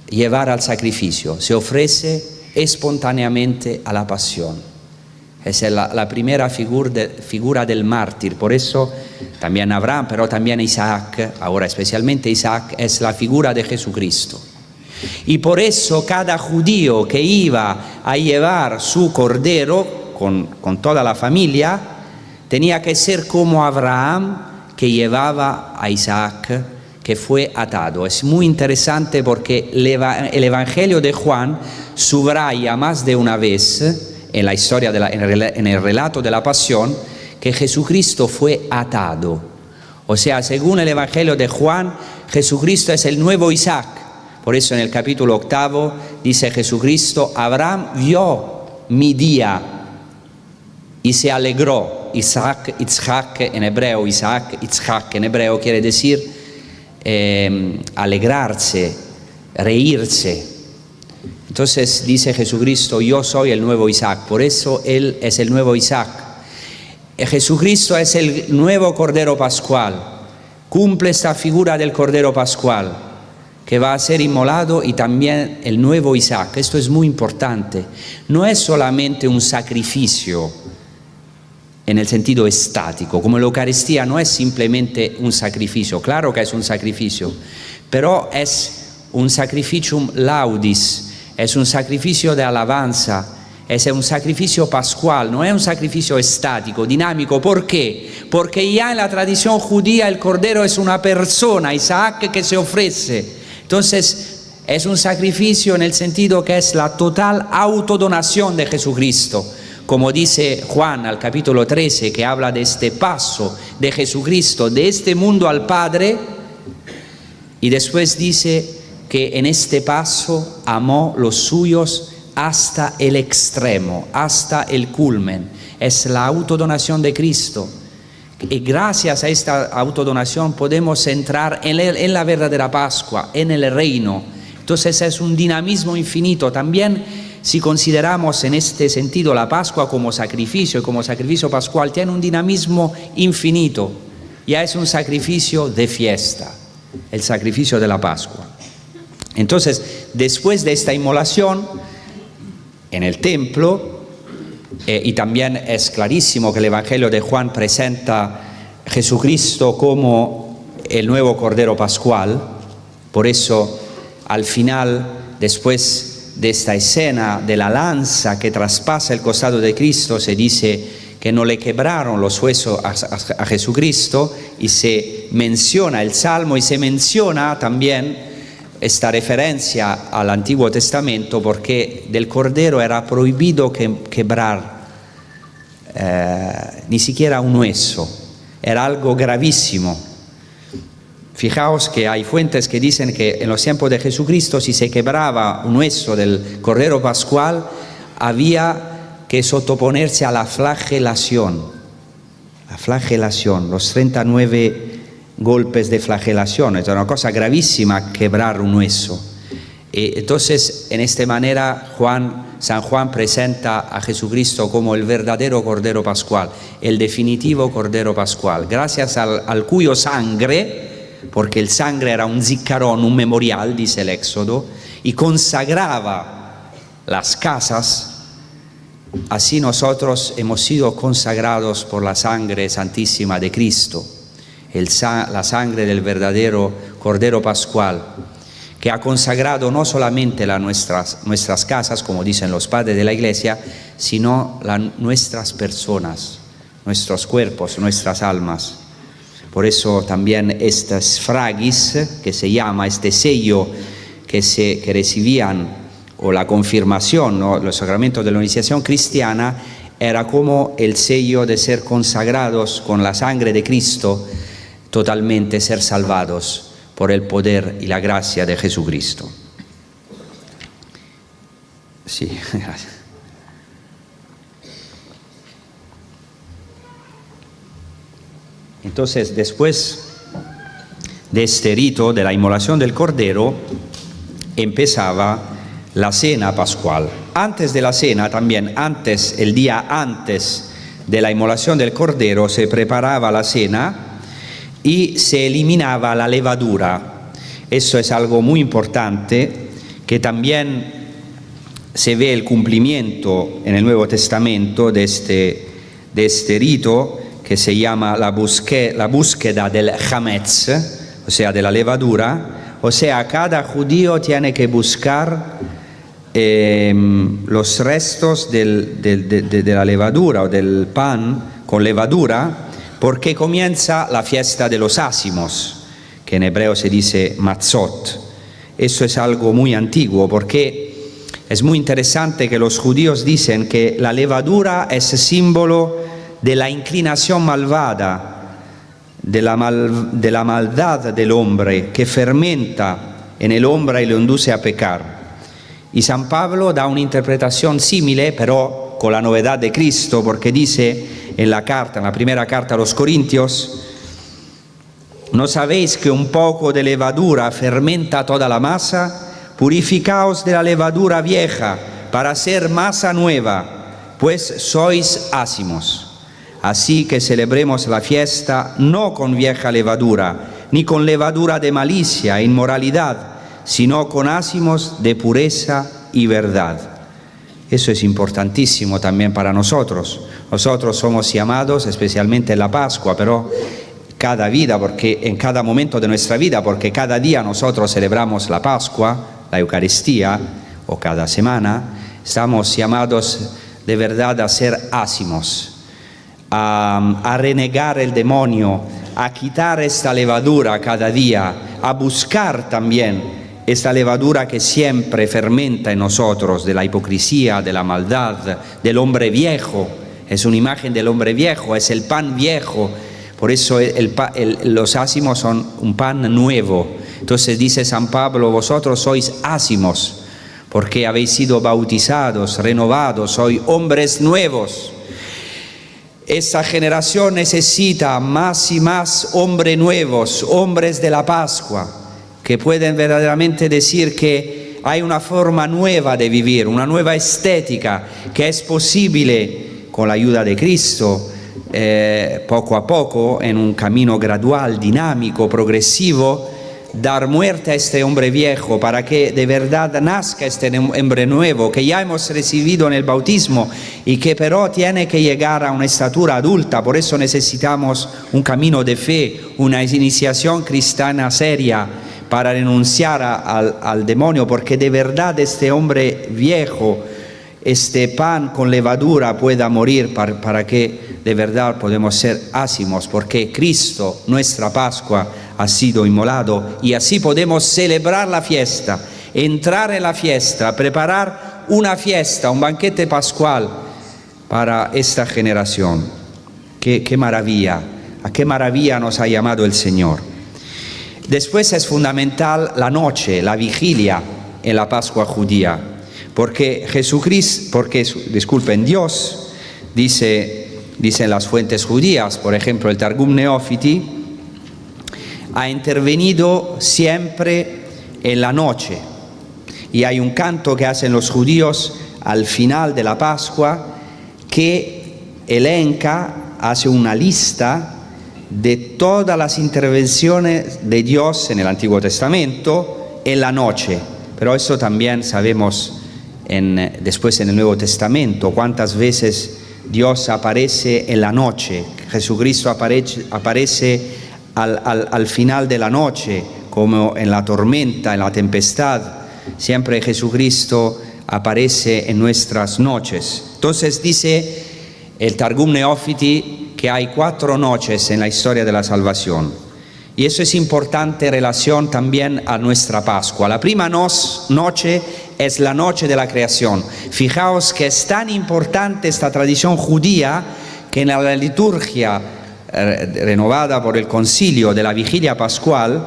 B: llevar al sacrificio, se ofrece espontáneamente a la pasión. Esa es la primera figura del mártir. Por eso también Abraham, pero también Isaac, ahora especialmente Isaac, es la figura de Jesucristo. Y por eso cada judío que iba a llevar su cordero con toda la familia, tenía que ser como Abraham, que llevaba a Isaac, que fue atado. Es muy interesante porque el Evangelio de Juan subraya más de una vez en la historia, en el relato de la pasión, que Jesucristo fue atado. O sea, según el Evangelio de Juan, Jesucristo es el nuevo Isaac. Por eso en el capítulo 8 dice Jesucristo: Abraham vio mi día y se alegró. Isaac en hebreo quiere decir alegrarse, reírse. Entonces dice Jesucristo: yo soy el nuevo Isaac. Por eso Él es el nuevo Isaac. Jesucristo es el nuevo Cordero Pascual. Cumple esta figura del Cordero Pascual, que va a ser inmolado, y también el nuevo Isaac. Esto es muy importante. No es solamente un sacrificio en el sentido estático, como la Eucaristía no es simplemente un sacrificio, claro que es un sacrificio, pero es un sacrificium laudis, es un sacrificio de alabanza, es un sacrificio pascual, no es un sacrificio estático, dinámico. ¿Por qué? Porque ya en la tradición judía el cordero es una persona, Isaac, que se ofrece. Entonces es un sacrificio en el sentido que es la total autodonación de Jesucristo. Como dice Juan al capítulo 13, que habla de este paso de Jesucristo de este mundo al Padre, y después dice que en este paso amó los suyos hasta el extremo, hasta el culmen. Es la autodonación de Cristo, Y gracias a esta autodonación podemos entrar en la verdadera Pascua, en el reino. Entonces es un dinamismo infinito. También si consideramos en este sentido la Pascua como sacrificio y como sacrificio pascual, tiene un dinamismo infinito. Ya es un sacrificio de fiesta, el sacrificio de la Pascua. Entonces, después de esta inmolación en el templo, y también es clarísimo que el Evangelio de Juan presenta a Jesucristo como el nuevo Cordero Pascual. Por eso, al final, después de esta escena de la lanza que traspasa el costado de Cristo, se dice que no le quebraron los huesos a Jesucristo, y se menciona el Salmo y se menciona también esta referencia al Antiguo Testamento, porque del Cordero era prohibido quebrar ni siquiera un hueso, era algo gravísimo. Fijaos que hay fuentes que dicen que en los tiempos de Jesucristo, si se quebraba un hueso del Cordero Pascual, había que sotoponerse a la flagelación. La flagelación, los 39 golpes de flagelación. Es una cosa gravísima quebrar un hueso. Entonces, en esta manera, San Juan presenta a Jesucristo como el verdadero Cordero Pascual, el definitivo Cordero Pascual, gracias al cuyo sangre, porque el sangre era un ziccarón, un memorial, dice el Éxodo, y consagraba las casas. Así nosotros hemos sido consagrados por la sangre santísima de Cristo, la sangre del verdadero Cordero Pascual, que ha consagrado no solamente nuestras casas, como dicen los padres de la Iglesia, sino nuestras personas, nuestros cuerpos, nuestras almas. Por eso también estas fragis, que se llama este sello que recibían, o la confirmación, ¿no?, los sacramentos de la iniciación cristiana, era como el sello de ser consagrados con la sangre de Cristo, totalmente ser salvados por el poder y la gracia de Jesucristo. Sí, gracias. Entonces, después de este rito de la inmolación del Cordero, empezaba la cena pascual. Antes de la cena, también el día antes de la inmolación del Cordero, se preparaba la cena y se eliminaba la levadura. Eso es algo muy importante, que también se ve el cumplimiento en el Nuevo Testamento de este rito, que se llama la búsqueda del chametz, o sea, de la levadura. O sea, cada judío tiene que buscar los restos de la levadura o del pan con levadura, porque comienza la fiesta de los ácimos, que en hebreo se dice matzot. Eso es algo muy antiguo, porque es muy interesante que los judíos dicen que la levadura es símbolo de la inclinación malvada, de la maldad del hombre, que fermenta en el hombre y lo induce a pecar. Y San Pablo da una interpretación simile, pero con la novedad de Cristo, porque dice en la primera carta a los Corintios: ¿no sabéis que un poco de levadura fermenta toda la masa? Purificaos de la levadura vieja para hacer masa nueva, pues sois ácimos. Así que celebremos la fiesta no con vieja levadura, ni con levadura de malicia e inmoralidad, sino con ácimos de pureza y verdad. Eso es importantísimo también para nosotros. Nosotros somos llamados, especialmente en la Pascua, pero cada vida, porque en cada momento de nuestra vida, porque cada día nosotros celebramos la Pascua, la Eucaristía, o cada semana, estamos llamados de verdad a ser ácimos, a renegar el demonio, a quitar esta levadura cada día, a buscar también esta levadura que siempre fermenta en nosotros, de la hipocresía, de la maldad, del hombre viejo. Es una imagen del hombre viejo, es el pan viejo. Por eso los ácimos son un pan nuevo. Entonces dice San Pablo: vosotros sois ácimos, porque habéis sido bautizados, renovados, sois hombres nuevos. Esta generación necesita más y más hombres nuevos, hombres de la Pascua, que pueden verdaderamente decir que hay una forma nueva de vivir, una nueva estética, que es posible con la ayuda de Cristo, poco a poco, en un camino gradual, dinámico, progresivo, dar muerte a este hombre viejo para que de verdad nazca este hombre nuevo que ya hemos recibido en el bautismo y que pero tiene que llegar a una estatura adulta. Por eso necesitamos un camino de fe, una iniciación cristiana seria para renunciar al demonio, porque de verdad este hombre viejo, este pan con levadura pueda morir para que de verdad podamos ser ácimos, porque Cristo, nuestra Pascua, ha sido inmolado y así podemos celebrar la fiesta, entrar en la fiesta, preparar una fiesta, un banquete pascual para esta generación. Qué maravilla, a qué maravilla nos ha llamado el Señor. Después es fundamental la noche, la vigilia en la Pascua judía, porque Dios, dicen las fuentes judías, por ejemplo el Targum Neófiti, ha intervenido siempre en la noche. Y hay un canto que hacen los judíos al final de la Pascua que elenca, hace una lista de todas las intervenciones de Dios en el Antiguo Testamento en la noche. Pero eso también sabemos después en el Nuevo Testamento, cuántas veces Dios aparece en la noche. Jesucristo aparece al final de la noche, como en la tormenta, en la tempestad. Siempre Jesucristo aparece en nuestras noches. Entonces dice el Targum Neófiti que hay 4 noches en la historia de la salvación. Y eso es importante en relación también a nuestra Pascua. La primera noche es la noche de la creación. Fijaos que es tan importante esta tradición judía que en la liturgia renovada por el concilio de la vigilia pascual,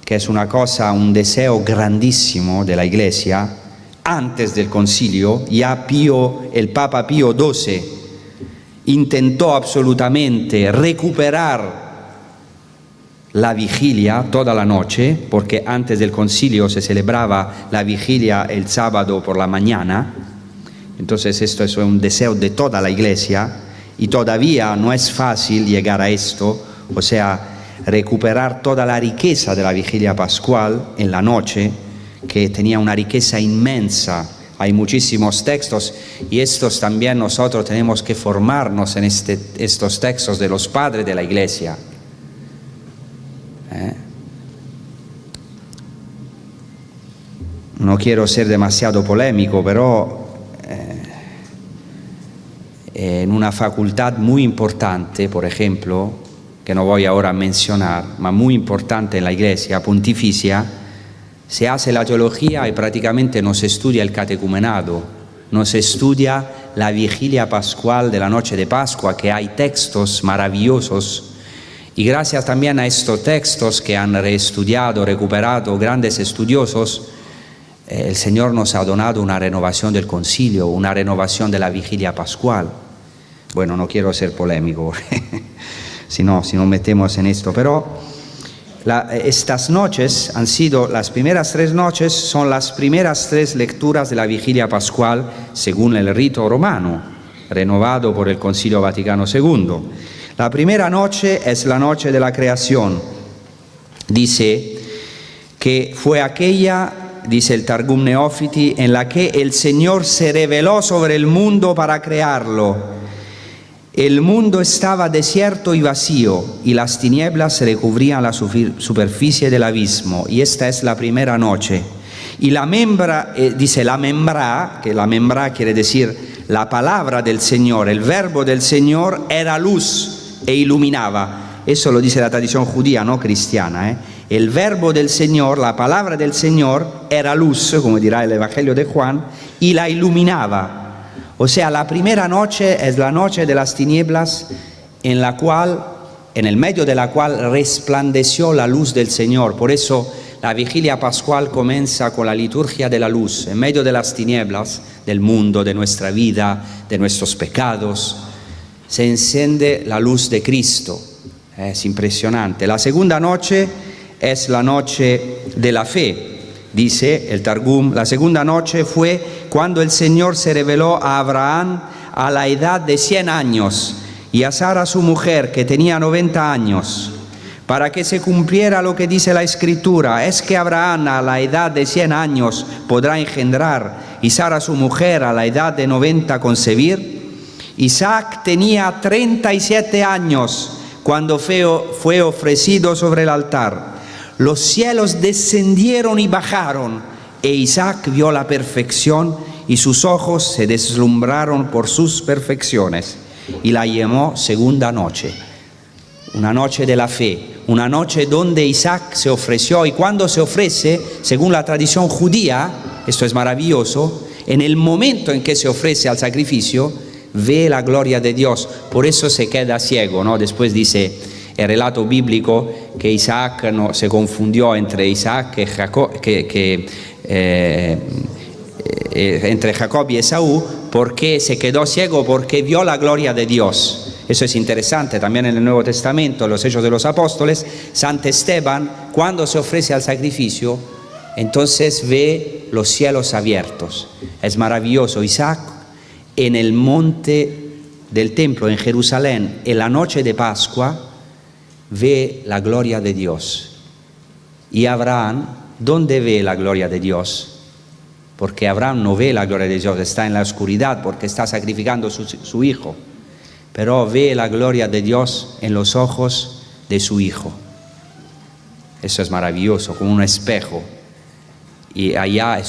B: que es una cosa, un deseo grandísimo de la Iglesia, antes del concilio, ya el Papa Pío XII intentó absolutamente recuperar la vigilia toda la noche, porque antes del concilio se celebraba la vigilia el sábado por la mañana. Entonces esto es un deseo de toda la Iglesia. Y todavía no es fácil llegar a esto, o sea, recuperar toda la riqueza de la vigilia pascual en la noche, que tenía una riqueza inmensa. Hay muchísimos textos y estos también nosotros tenemos que formarnos en estos textos de los padres de la Iglesia. No quiero ser demasiado polémico, pero en una facultad muy importante, por ejemplo, que no voy ahora a mencionar, pero muy importante en la Iglesia pontificia, se hace la teología y prácticamente no se estudia el catecumenado, no se estudia la vigilia pascual de la noche de Pascua, que hay textos maravillosos, y gracias también a estos textos que han reestudiado, recuperado grandes estudiosos, el Señor nos ha donado una renovación del concilio, una renovación de la vigilia pascual. Bueno, no quiero ser polémico, si no metemos en esto, pero estas noches han sido, las primeras 3 noches son las primeras 3 lecturas de la vigilia pascual según el rito romano, renovado por el Concilio Vaticano II. La primera noche es la noche de la creación. Dice que fue aquella, dice el Targum Neófiti, en la que el Señor se reveló sobre el mundo para crearlo. El mundo estaba desierto y vacío, y las tinieblas recubrían la superficie del abismo. Y esta es la primera noche. Y la membra, dice la membra, que la membra quiere decir la palabra del Señor, el verbo del Señor era luz e iluminaba. Eso lo dice la tradición judía, no cristiana. El verbo del Señor, la palabra del Señor era luz, como dirá el Evangelio de Juan, y la iluminaba. O sea, la primera noche es la noche de las tinieblas en el medio de la cual resplandeció la luz del Señor. Por eso la vigilia pascual comienza con la liturgia de la luz, en medio de las tinieblas del mundo, de nuestra vida, de nuestros pecados. se enciende la luz de Cristo. Es impresionante. La segunda noche es la noche de la fe. Dice el Targum, la segunda noche fue cuando el Señor se reveló a Abraham a la edad de 100 años y a Sara su mujer, que tenía 90 años, para que se cumpliera lo que dice la Escritura: es que Abraham a la edad de 100 años podrá engendrar, y Sara su mujer a la edad de 90 concebir. Isaac tenía 37 años cuando fue ofrecido sobre el altar. Los cielos descendieron y bajaron, e Isaac vio la perfección, y sus ojos se deslumbraron por sus perfecciones, y la llamó segunda noche. Una noche de la fe, una noche donde Isaac se ofreció, y cuando se ofrece, según la tradición judía, esto es maravilloso, en el momento en que se ofrece al sacrificio, ve la gloria de Dios, por eso se queda ciego, ¿no? Después dice el relato bíblico que Isaac no se confundió entre Isaac y Jacob, entre Jacob y Esaú, porque se quedó ciego, porque vio la gloria de Dios. Eso es interesante también en el Nuevo Testamento, en los Hechos de los Apóstoles. San Esteban, cuando se ofrece al sacrificio, entonces ve los cielos abiertos. Es maravilloso. Isaac, en el monte del templo en Jerusalén, en la noche de Pascua, ve la gloria de Dios. Y Abraham, ¿dónde ve la gloria de Dios? Porque Abraham no ve la gloria de Dios, está en la oscuridad porque está sacrificando su hijo. Pero ve la gloria de Dios en los ojos de su hijo. Eso es maravilloso, como un espejo. Y allá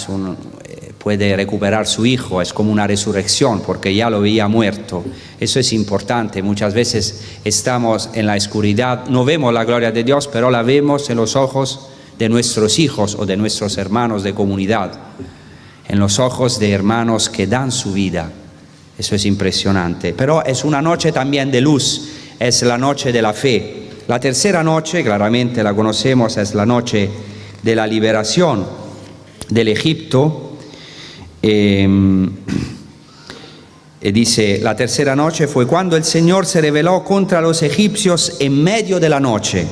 B: puede recuperar su hijo, es como una resurrección, porque ya lo veía muerto. Eso es importante. Muchas veces estamos en la oscuridad, no vemos la gloria de Dios, pero la vemos en los ojos de nuestros hijos o de nuestros hermanos de comunidad, en los ojos de hermanos que dan su vida. Eso es impresionante. Pero es una noche también de luz, es la noche de la fe. La tercera noche, claramente la conocemos, es la noche de la liberación del Egipto. Dice, la tercera noche fue cuando el Señor se rebeló contra los egipcios en medio de la noche.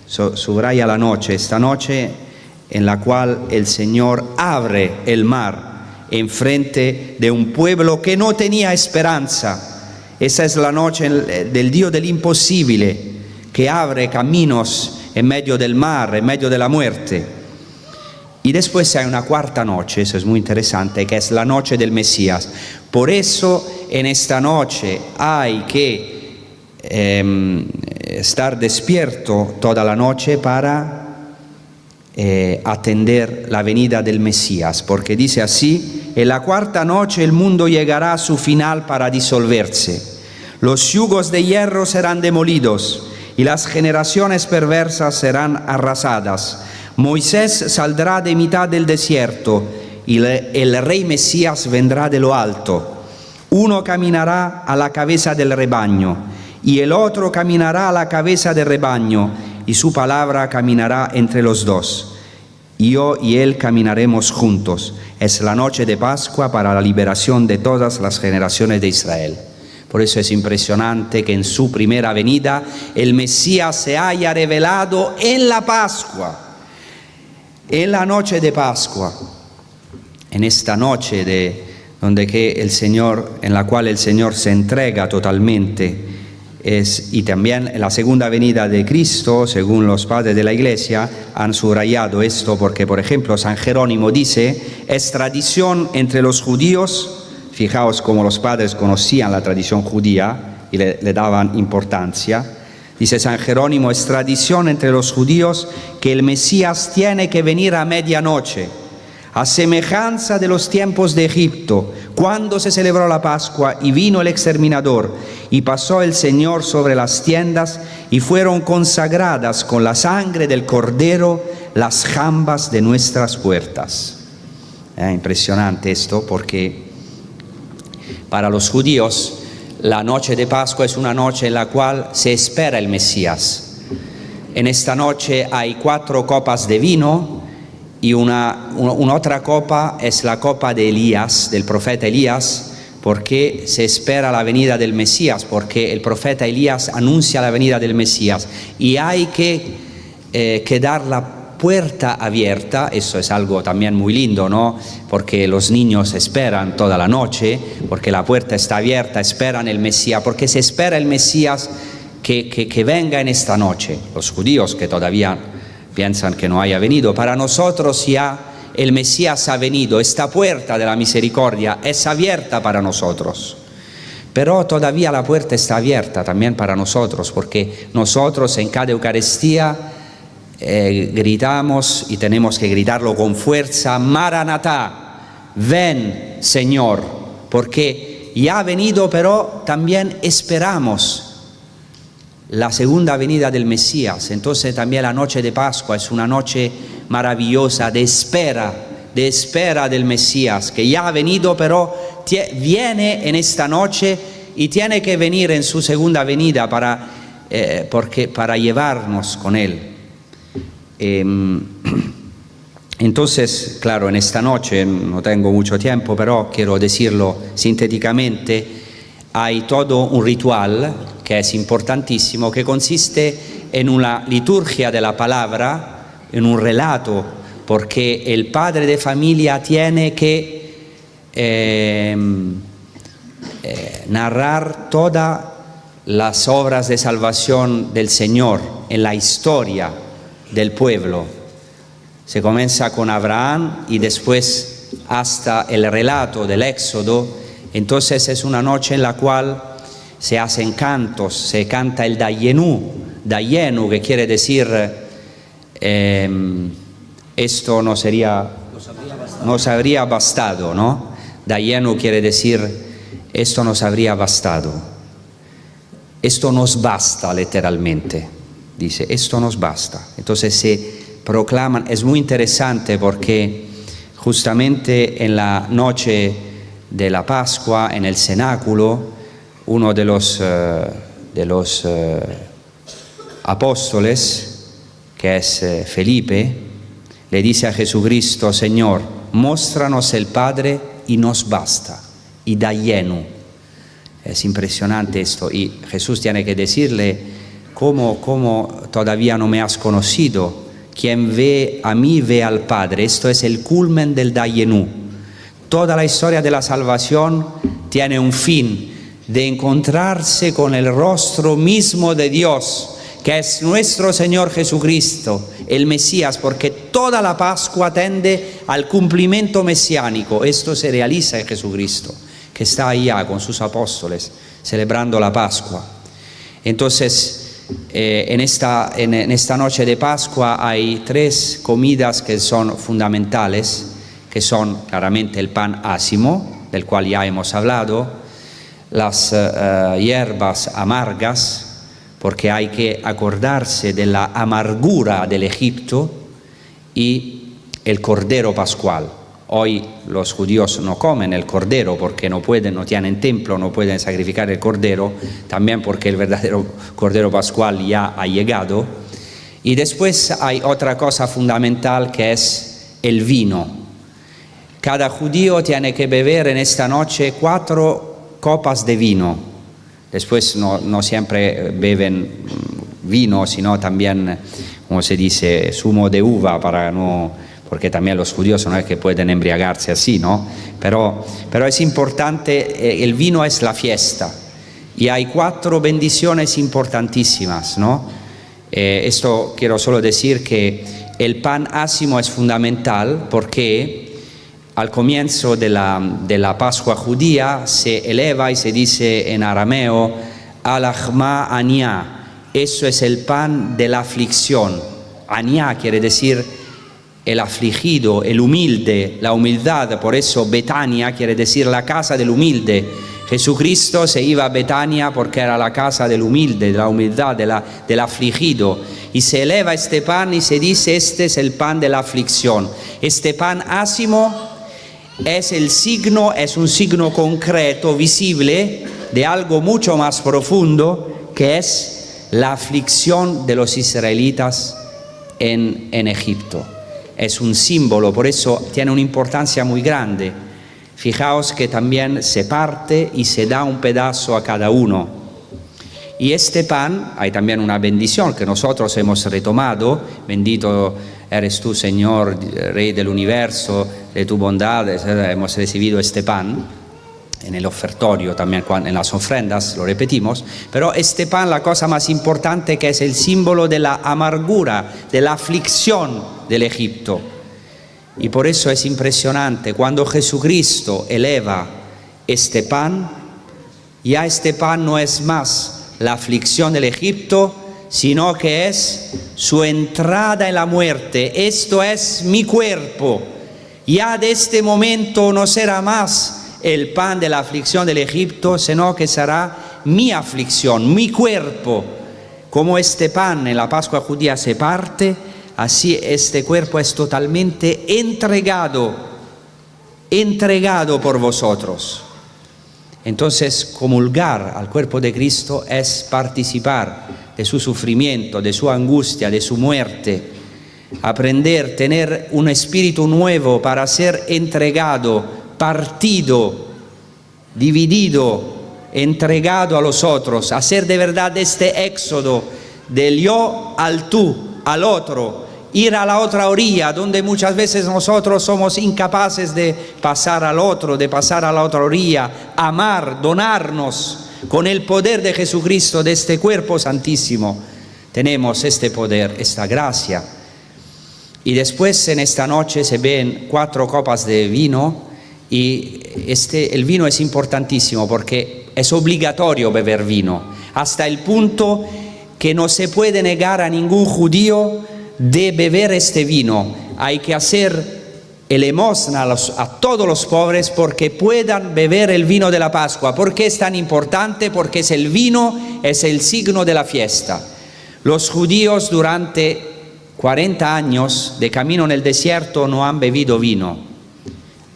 B: Subraya la noche, esta noche en la cual el Señor abre el mar en frente de un pueblo que no tenía esperanza. Esa es la noche del Dios del imposible, que abre caminos en medio del mar, en medio de la muerte. Y después hay una cuarta noche, eso es muy interesante, que es la noche del Mesías. Por eso en esta noche hay que estar despierto toda la noche para atender la venida del Mesías, porque dice así: en la cuarta noche el mundo llegará a su final para disolverse. Los yugos de hierro serán demolidos y las generaciones perversas serán arrasadas. Moisés saldrá de mitad del desierto y el rey Mesías vendrá de lo alto. Uno caminará a la cabeza del rebaño y el otro caminará a la cabeza del rebaño, y su palabra caminará entre los dos. Yo y él caminaremos juntos. Es la noche de Pascua para la liberación de todas las generaciones de Israel. Por eso es impresionante que en su primera venida el Mesías se haya revelado en la Pascua, en la noche de Pascua, en esta noche en la cual el Señor se entrega totalmente. Y también en la segunda venida de Cristo, según los padres de la Iglesia, han subrayado esto porque, por ejemplo, San Jerónimo dice: es tradición entre los judíos. Fijaos cómo los padres conocían la tradición judía y le daban importancia. Dice San Jerónimo: es tradición entre los judíos que el Mesías tiene que venir a medianoche, a semejanza de los tiempos de Egipto, cuando se celebró la Pascua y vino el exterminador y pasó el Señor sobre las tiendas y fueron consagradas con la sangre del Cordero las jambas de nuestras puertas. Impresionante esto, porque para los judíos la noche de Pascua es una noche en la cual se espera el Mesías. En esta noche hay 4 copas de vino y una otra copa es la copa de Elías, del profeta Elías, porque se espera la venida del Mesías, porque el profeta Elías anuncia la venida del Mesías y hay que quedar la puerta abierta. Eso es algo también muy lindo, ¿no? Porque los niños esperan toda la noche, porque la puerta está abierta, esperan el Mesías, porque se espera el Mesías que venga en esta noche. Los judíos que todavía piensan que no haya venido, para nosotros ya el Mesías ha venido, esta puerta de la misericordia es abierta para nosotros. Pero todavía la puerta está abierta también para nosotros, porque nosotros en cada Eucaristía gritamos y tenemos que gritarlo con fuerza: Maranatá, ven Señor, porque ya ha venido, pero también esperamos la segunda venida del Mesías. Entonces también la noche de Pascua es una noche maravillosa de espera del Mesías, que ya ha venido, pero viene en esta noche y tiene que venir en su segunda venida para llevarnos con Él. Entonces, claro, en esta noche, no tengo mucho tiempo, pero quiero decirlo sintéticamente, hay todo un ritual que es importantísimo, que consiste en una liturgia de la palabra, en un relato, porque el padre de familia tiene que narrar todas las obras de salvación del Señor en la historia del pueblo. Se comienza con Abraham y después hasta el relato del Éxodo. Entonces es una noche en la cual se hacen cantos, se canta el Dayenu, que quiere decir esto nos habría bastado, ¿no? Dayenu quiere decir esto nos habría bastado, esto nos basta literalmente, dice esto nos basta. Entonces se proclaman, es muy interesante porque justamente en la noche de la Pascua, en el cenáculo, uno de los apóstoles, que es Felipe, le dice a Jesucristo: Señor, móstranos el Padre y nos basta, y Dayenu. Es impresionante esto, y Jesús tiene que decirle: ¿cómo todavía no me has conocido? Quien ve a mí ve al Padre. Esto es el culmen del Dayenu. Toda la historia de la salvación tiene un fin, de encontrarse con el rostro mismo de Dios, que es nuestro Señor Jesucristo, el Mesías, porque toda la Pascua tende al cumplimiento mesiánico. Esto se realiza en Jesucristo, que está allá con sus apóstoles celebrando la Pascua. Entonces, en esta noche de Pascua hay 3 comidas que son fundamentales, que son claramente el pan ácimo, del cual ya hemos hablado, las hierbas amargas, porque hay que acordarse de la amargura del Egipto, y el cordero pascual. Hoy los judíos no comen el cordero porque no tienen templo, no pueden sacrificar el cordero, también porque el verdadero cordero pascual ya ha llegado. Y después hay otra cosa fundamental, que es el vino. Cada judío tiene que beber en esta noche 4 copas de vino. Después no siempre beben vino, sino también, como se dice, zumo de uva, porque también los judíos no es que pueden embriagarse así, ¿no? Pero es importante, el vino es la fiesta, y hay 4 bendiciones importantísimas, ¿no? Esto quiero solo decir que el pan ácimo es fundamental, porque al comienzo de la Pascua judía se eleva y se dice en arameo: Alachma Aniá, eso es el pan de la aflicción. Aniá quiere decir el afligido, el humilde, la humildad. Por eso Betania quiere decir la casa del humilde. Jesucristo se iba a Betania porque era la casa del humilde, de la humildad, del afligido. Y se eleva este pan y se dice: este es el pan de la aflicción. Este pan ácimo es un signo concreto, visible, de algo mucho más profundo, que es la aflicción de los israelitas en Egipto. Es un símbolo, por eso tiene una importancia muy grande. Fijaos que también se parte y se da un pedazo a cada uno. Y este pan, hay también una bendición que nosotros hemos retomado. Bendito eres tú, Señor, Rey del universo, de tu bondad, hemos recibido este pan. En el ofertorio también, en las ofrendas, lo repetimos. Pero este pan, la cosa más importante, que es el símbolo de la amargura, de la aflicción del Egipto. Y por eso es impresionante, cuando Jesucristo eleva este pan, ya este pan no es más la aflicción del Egipto, sino que es su entrada en la muerte. Esto es mi cuerpo. Ya de este momento no será más el pan de la aflicción del Egipto, sino que será mi aflicción, mi cuerpo. Como este pan en la Pascua judía se parte, así este cuerpo es totalmente entregado por vosotros. Entonces, comulgar al cuerpo de Cristo es participar de su sufrimiento, de su angustia, de su muerte. Aprender, tener un espíritu nuevo para ser entregado, partido, dividido, entregado a los otros. Hacer de verdad este éxodo del yo al tú, al otro. Ir a la otra orilla, donde muchas veces nosotros somos incapaces de pasar al otro, de pasar a la otra orilla, amar, donarnos con el poder de Jesucristo, de este cuerpo santísimo. Tenemos este poder, esta gracia. Y después en esta noche se ven 4 copas de vino y el vino es importantísimo porque es obligatorio beber vino, hasta el punto que no se puede negar a ningún judío de beber este vino. Hay que hacer elemosna a todos los pobres porque puedan beber el vino de la Pascua. ¿Por qué es tan importante? Porque el vino es el signo de la fiesta. Los judíos durante 40 años de camino en el desierto no han bebido vino.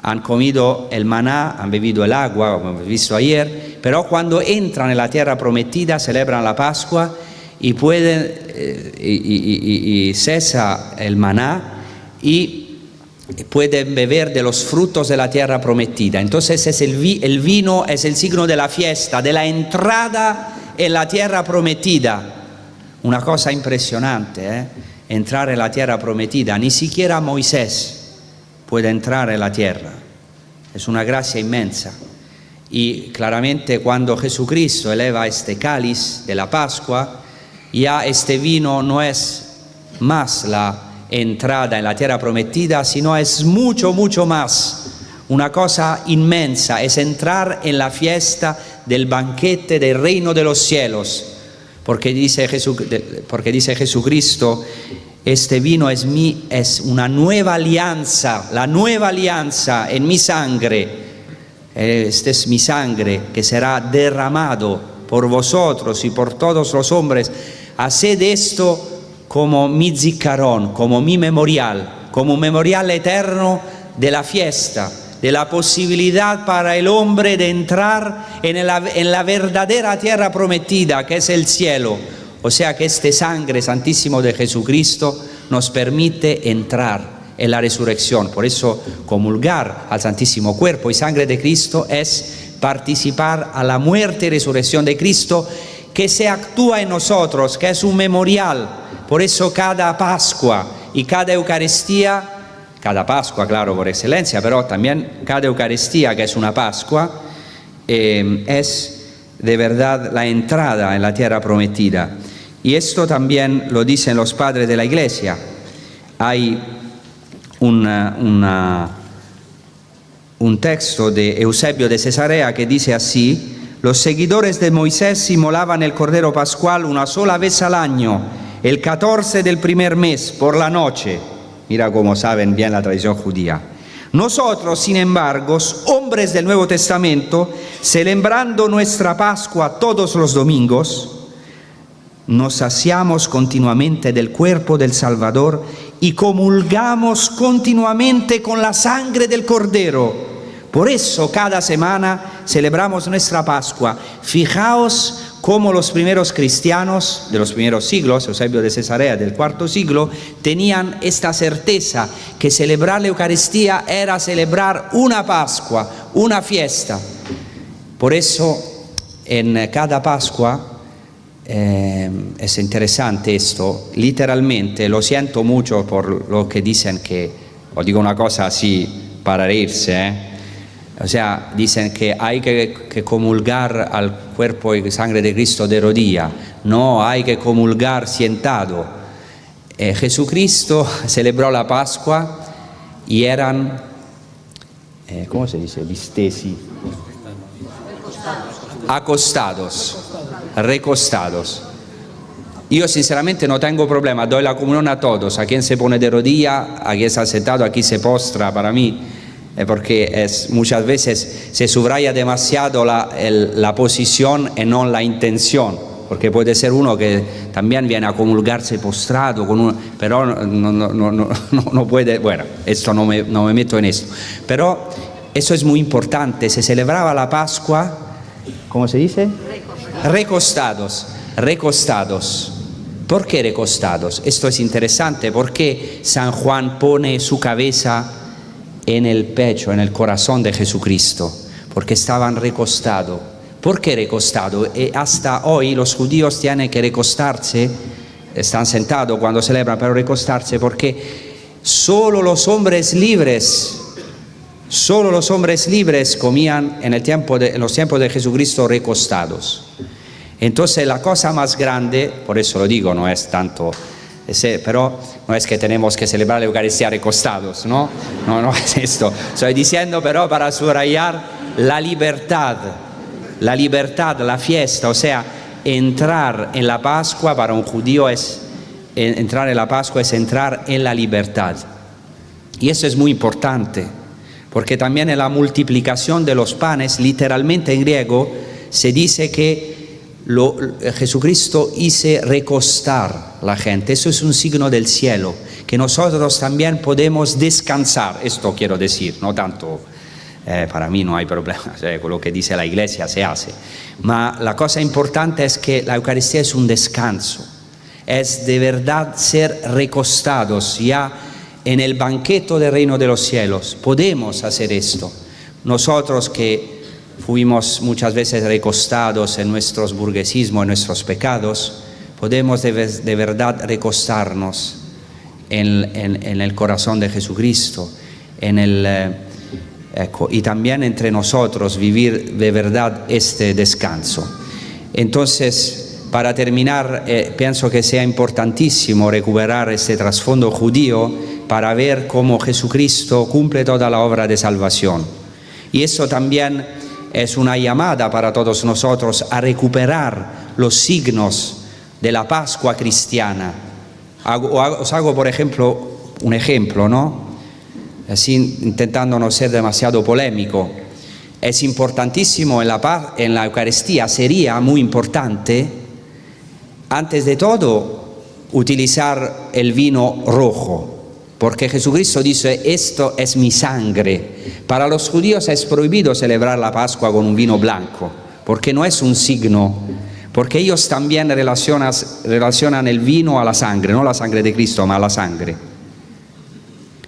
B: Han comido el maná, han bebido el agua, como hemos visto ayer, pero cuando entran en la tierra prometida celebran la Pascua y cesa el maná y pueden beber de los frutos de la tierra prometida. Entonces el vino es el signo de la fiesta, de la entrada en la tierra prometida. Una cosa impresionante, entrar en la tierra prometida. Ni siquiera Moisés puede entrar en la tierra. Es una gracia inmensa. Y claramente cuando Jesucristo eleva este cáliz de la Pascua, ya este vino no es más la entrada en la tierra prometida, sino es mucho, mucho más. Una cosa inmensa, es entrar en la fiesta del banquete del reino de los cielos. Porque dice Jesucristo, este vino es una nueva alianza, la nueva alianza en mi sangre. Esta es mi sangre que será derramado por vosotros y por todos los hombres. Haced esto como mi ziccarón, como mi memorial, como un memorial eterno de la fiesta, de la posibilidad para el hombre de entrar en la verdadera tierra prometida, que es el cielo. O sea que este sangre santísimo de Jesucristo nos permite entrar en la resurrección. Por eso comulgar al santísimo cuerpo y sangre de Cristo es participar a la muerte y resurrección de Cristo, que se actúa en nosotros, que es un memorial. Por eso cada Pascua y cada Eucaristía, cada Pascua claro por excelencia, pero también cada Eucaristía, que es una Pascua, es de verdad la entrada en la tierra prometida. Y esto también lo dicen los padres de la Iglesia. Hay un texto de Eusebio de Cesarea que dice así: los seguidores de Moisés inmolaban el Cordero Pascual una sola vez al año, el 14 del primer mes, por la noche. Mira cómo saben bien la tradición judía. Nosotros, sin embargo, hombres del Nuevo Testamento, celebrando nuestra Pascua todos los domingos, nos saciamos continuamente del cuerpo del Salvador y comulgamos continuamente con la sangre del Cordero. Por eso cada semana celebramos nuestra Pascua. Fijaos como los primeros cristianos de los primeros siglos, Eusebio de Cesarea del cuarto siglo, tenían esta certeza que celebrar la Eucaristía era celebrar una Pascua, una fiesta. Por eso en cada Pascua, es interesante esto, literalmente, lo siento mucho por lo que dicen que, os digo una cosa así para reírse, o sea, dicen que hay que comulgar al cuerpo y sangre de Cristo de rodilla, no, hay que comulgar sentado. Jesucristo celebró la Pascua y eran, ¿cómo se dice? Distesi. Acostados, recostados. Yo sinceramente no tengo problema, doy la comunión a todos, a quien se pone de rodilla, a quien está sentado, a quien se postra, para mí, porque muchas veces se subraya demasiado la posición y no la intención, porque puede ser uno que también viene a comulgarse postrado, pero no puede, bueno, esto no me meto en esto, pero eso es muy importante, se celebraba la Pascua, ¿cómo se dice? Recostados. ¿Por qué recostados? Esto es interesante porque San Juan pone su cabeza en el pecho, en el corazón de Jesucristo, porque estaban recostados. ¿Por qué recostados? Hasta hoy los judíos tienen que recostarse, están sentados cuando celebran, pero recostarse porque solo los hombres libres comían en los tiempos de Jesucristo recostados. Entonces la cosa más grande, por eso lo digo, no es tanto, pero no es que tenemos que celebrar la Eucaristía recostados, ¿no? No es esto. Estoy diciendo pero para subrayar la libertad, la fiesta, o sea, entrar en la Pascua para un judío entrar en la Pascua es entrar en la libertad. Y eso es muy importante, porque también en la multiplicación de los panes, literalmente en griego, se dice que Jesucristo hizo recostar la gente. Eso es un signo del cielo, que nosotros también podemos descansar. Esto quiero decir, no tanto, para mí no hay problema, con lo que dice la Iglesia se hace. Ma la cosa importante es que la Eucaristía es un descanso, es de verdad ser recostados ya en el banquete del reino de los cielos. Podemos hacer esto. Nosotros que fuimos muchas veces recostados en nuestros burguesismos, en nuestros pecados, podemos de verdad recostarnos en el corazón de Jesucristo, y también entre nosotros vivir de verdad este descanso. Entonces, para terminar, pienso que sea importantísimo recuperar este trasfondo judío para ver cómo Jesucristo cumple toda la obra de salvación. Y eso también es una llamada para todos nosotros a recuperar los signos de la Pascua cristiana. Os hago, por ejemplo, un ejemplo, ¿no? Así, intentando no ser demasiado polémico. Es importantísimo en la Eucaristía, sería muy importante, antes de todo, utilizar el vino rojo. Porque Jesucristo dice, esto es mi sangre. Para los judíos es prohibido celebrar la Pascua con un vino blanco, porque no es un signo, porque ellos también relacionan el vino a la sangre, no la sangre de Cristo, ma la sangre.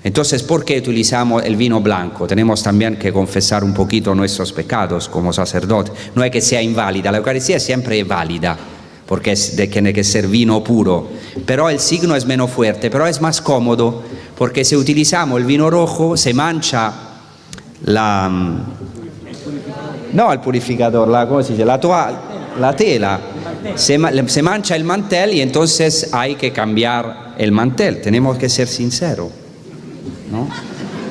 B: Entonces, ¿por qué utilizamos el vino blanco? Tenemos también que confesar un poquito nuestros pecados como sacerdotes. No es que sea inválida, la Eucaristía siempre es válida, porque tiene que ser vino puro, pero el signo es menos fuerte, pero es más cómodo, porque si utilizamos el vino rojo se mancha el purificador, ¿cómo se dice? La tela, se mancha el mantel y entonces hay que cambiar el mantel, tenemos que ser sinceros, ¿no?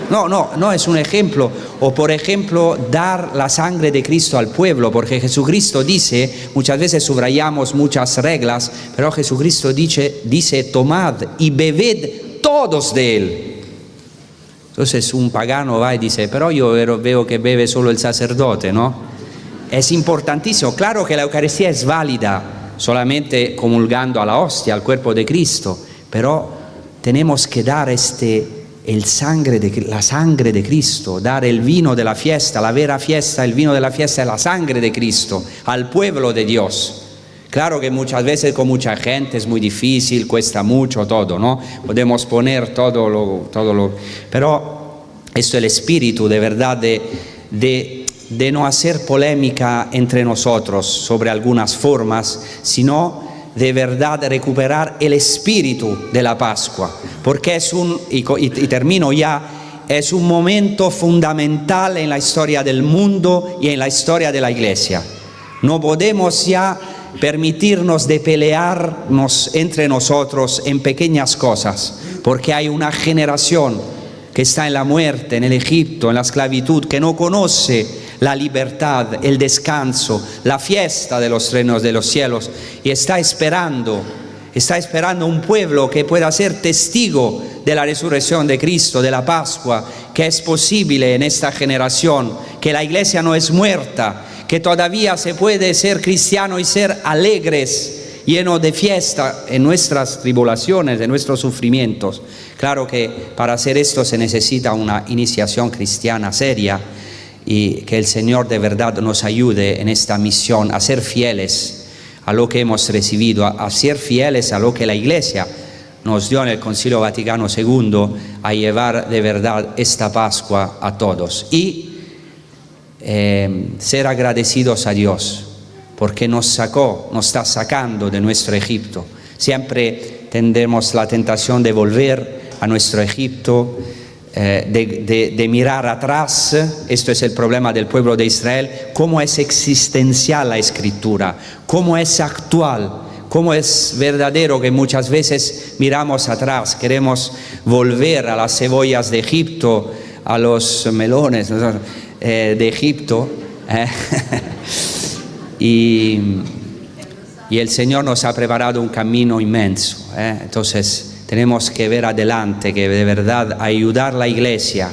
B: No, es un ejemplo. O por ejemplo, dar la sangre de Cristo al pueblo, porque Jesucristo dice, muchas veces subrayamos muchas reglas, pero Jesucristo dice, tomad y bebed todos de él. Entonces un pagano va y dice, pero yo veo que bebe solo el sacerdote, ¿no? Es importantísimo. Claro que la Eucaristía es válida solamente comulgando a la hostia, al cuerpo de Cristo, pero tenemos que dar la sangre de Cristo, dar el vino de la fiesta, la vera fiesta, el vino de la fiesta es la sangre de Cristo al pueblo de Dios. Claro que muchas veces con mucha gente es muy difícil, cuesta mucho todo, ¿no? Podemos poner todo lo... Pero esto es el espíritu de verdad de no hacer polémica entre nosotros sobre algunas formas, sino de verdad recuperar el espíritu de la Pascua, porque es y termino ya, es un momento fundamental en la historia del mundo y en la historia de la Iglesia. No podemos ya permitirnos de pelearnos entre nosotros en pequeñas cosas, porque hay una generación que está en la muerte, en el Egipto, en la esclavitud, que no conoce la libertad, el descanso, la fiesta de los reinos de los cielos, y está esperando un pueblo que pueda ser testigo de la resurrección de Cristo, de la Pascua, que es posible en esta generación, que la Iglesia no es muerta, que todavía se puede ser cristiano y ser alegres, lleno de fiesta en nuestras tribulaciones, en nuestros sufrimientos. Claro que para hacer esto se necesita una iniciación cristiana seria, y que el Señor de verdad nos ayude en esta misión a ser fieles a lo que hemos recibido, a ser fieles a lo que la Iglesia nos dio en el Concilio Vaticano II, a llevar de verdad esta Pascua a todos y ser agradecidos a Dios porque nos está sacando de nuestro Egipto. Siempre tendremos la tentación de volver a nuestro Egipto, de mirar atrás. Esto es el problema del pueblo de Israel, cómo es existencial la Escritura, cómo es actual, cómo es verdadero que muchas veces miramos atrás, queremos volver a las cebollas de Egipto, a los melones de Egipto, y el Señor nos ha preparado un camino inmenso, entonces tenemos que ver adelante, que de verdad ayudar a la Iglesia,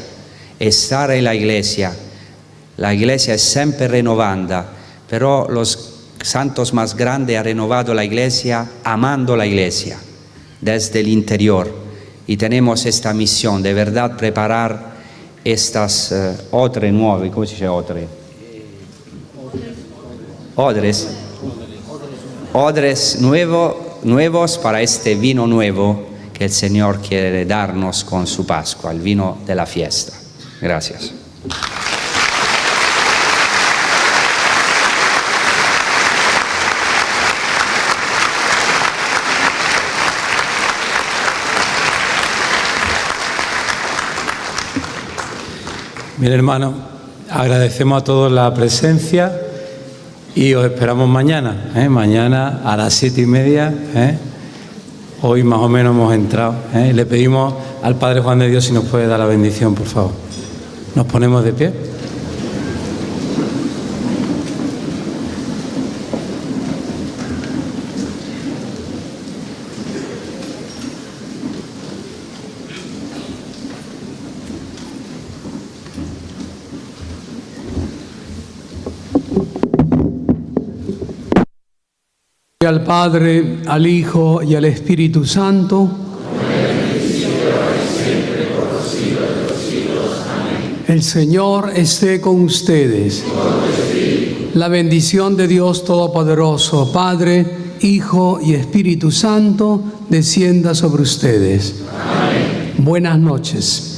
B: estar en la Iglesia. La Iglesia es siempre renovada, pero los santos más grandes han renovado la Iglesia amando la Iglesia desde el interior. Y tenemos esta misión de verdad preparar estas odres nueve, ¿cómo se dice odre? Odres nuevos para este vino nuevo que el Señor quiere darnos con su Pascua, el vino de la fiesta. Gracias.
A: Bien, hermano, agradecemos a todos la presencia y os esperamos mañana, mañana a las 7:30. Hoy más o menos hemos entrado. Le pedimos al Padre Juan de Dios si nos puede dar la bendición, por favor. Nos ponemos de pie.
C: Al Padre, al Hijo y al Espíritu Santo. El Señor esté con ustedes. La bendición de Dios Todopoderoso, Padre, Hijo y Espíritu Santo, descienda sobre ustedes. Amén. Buenas noches.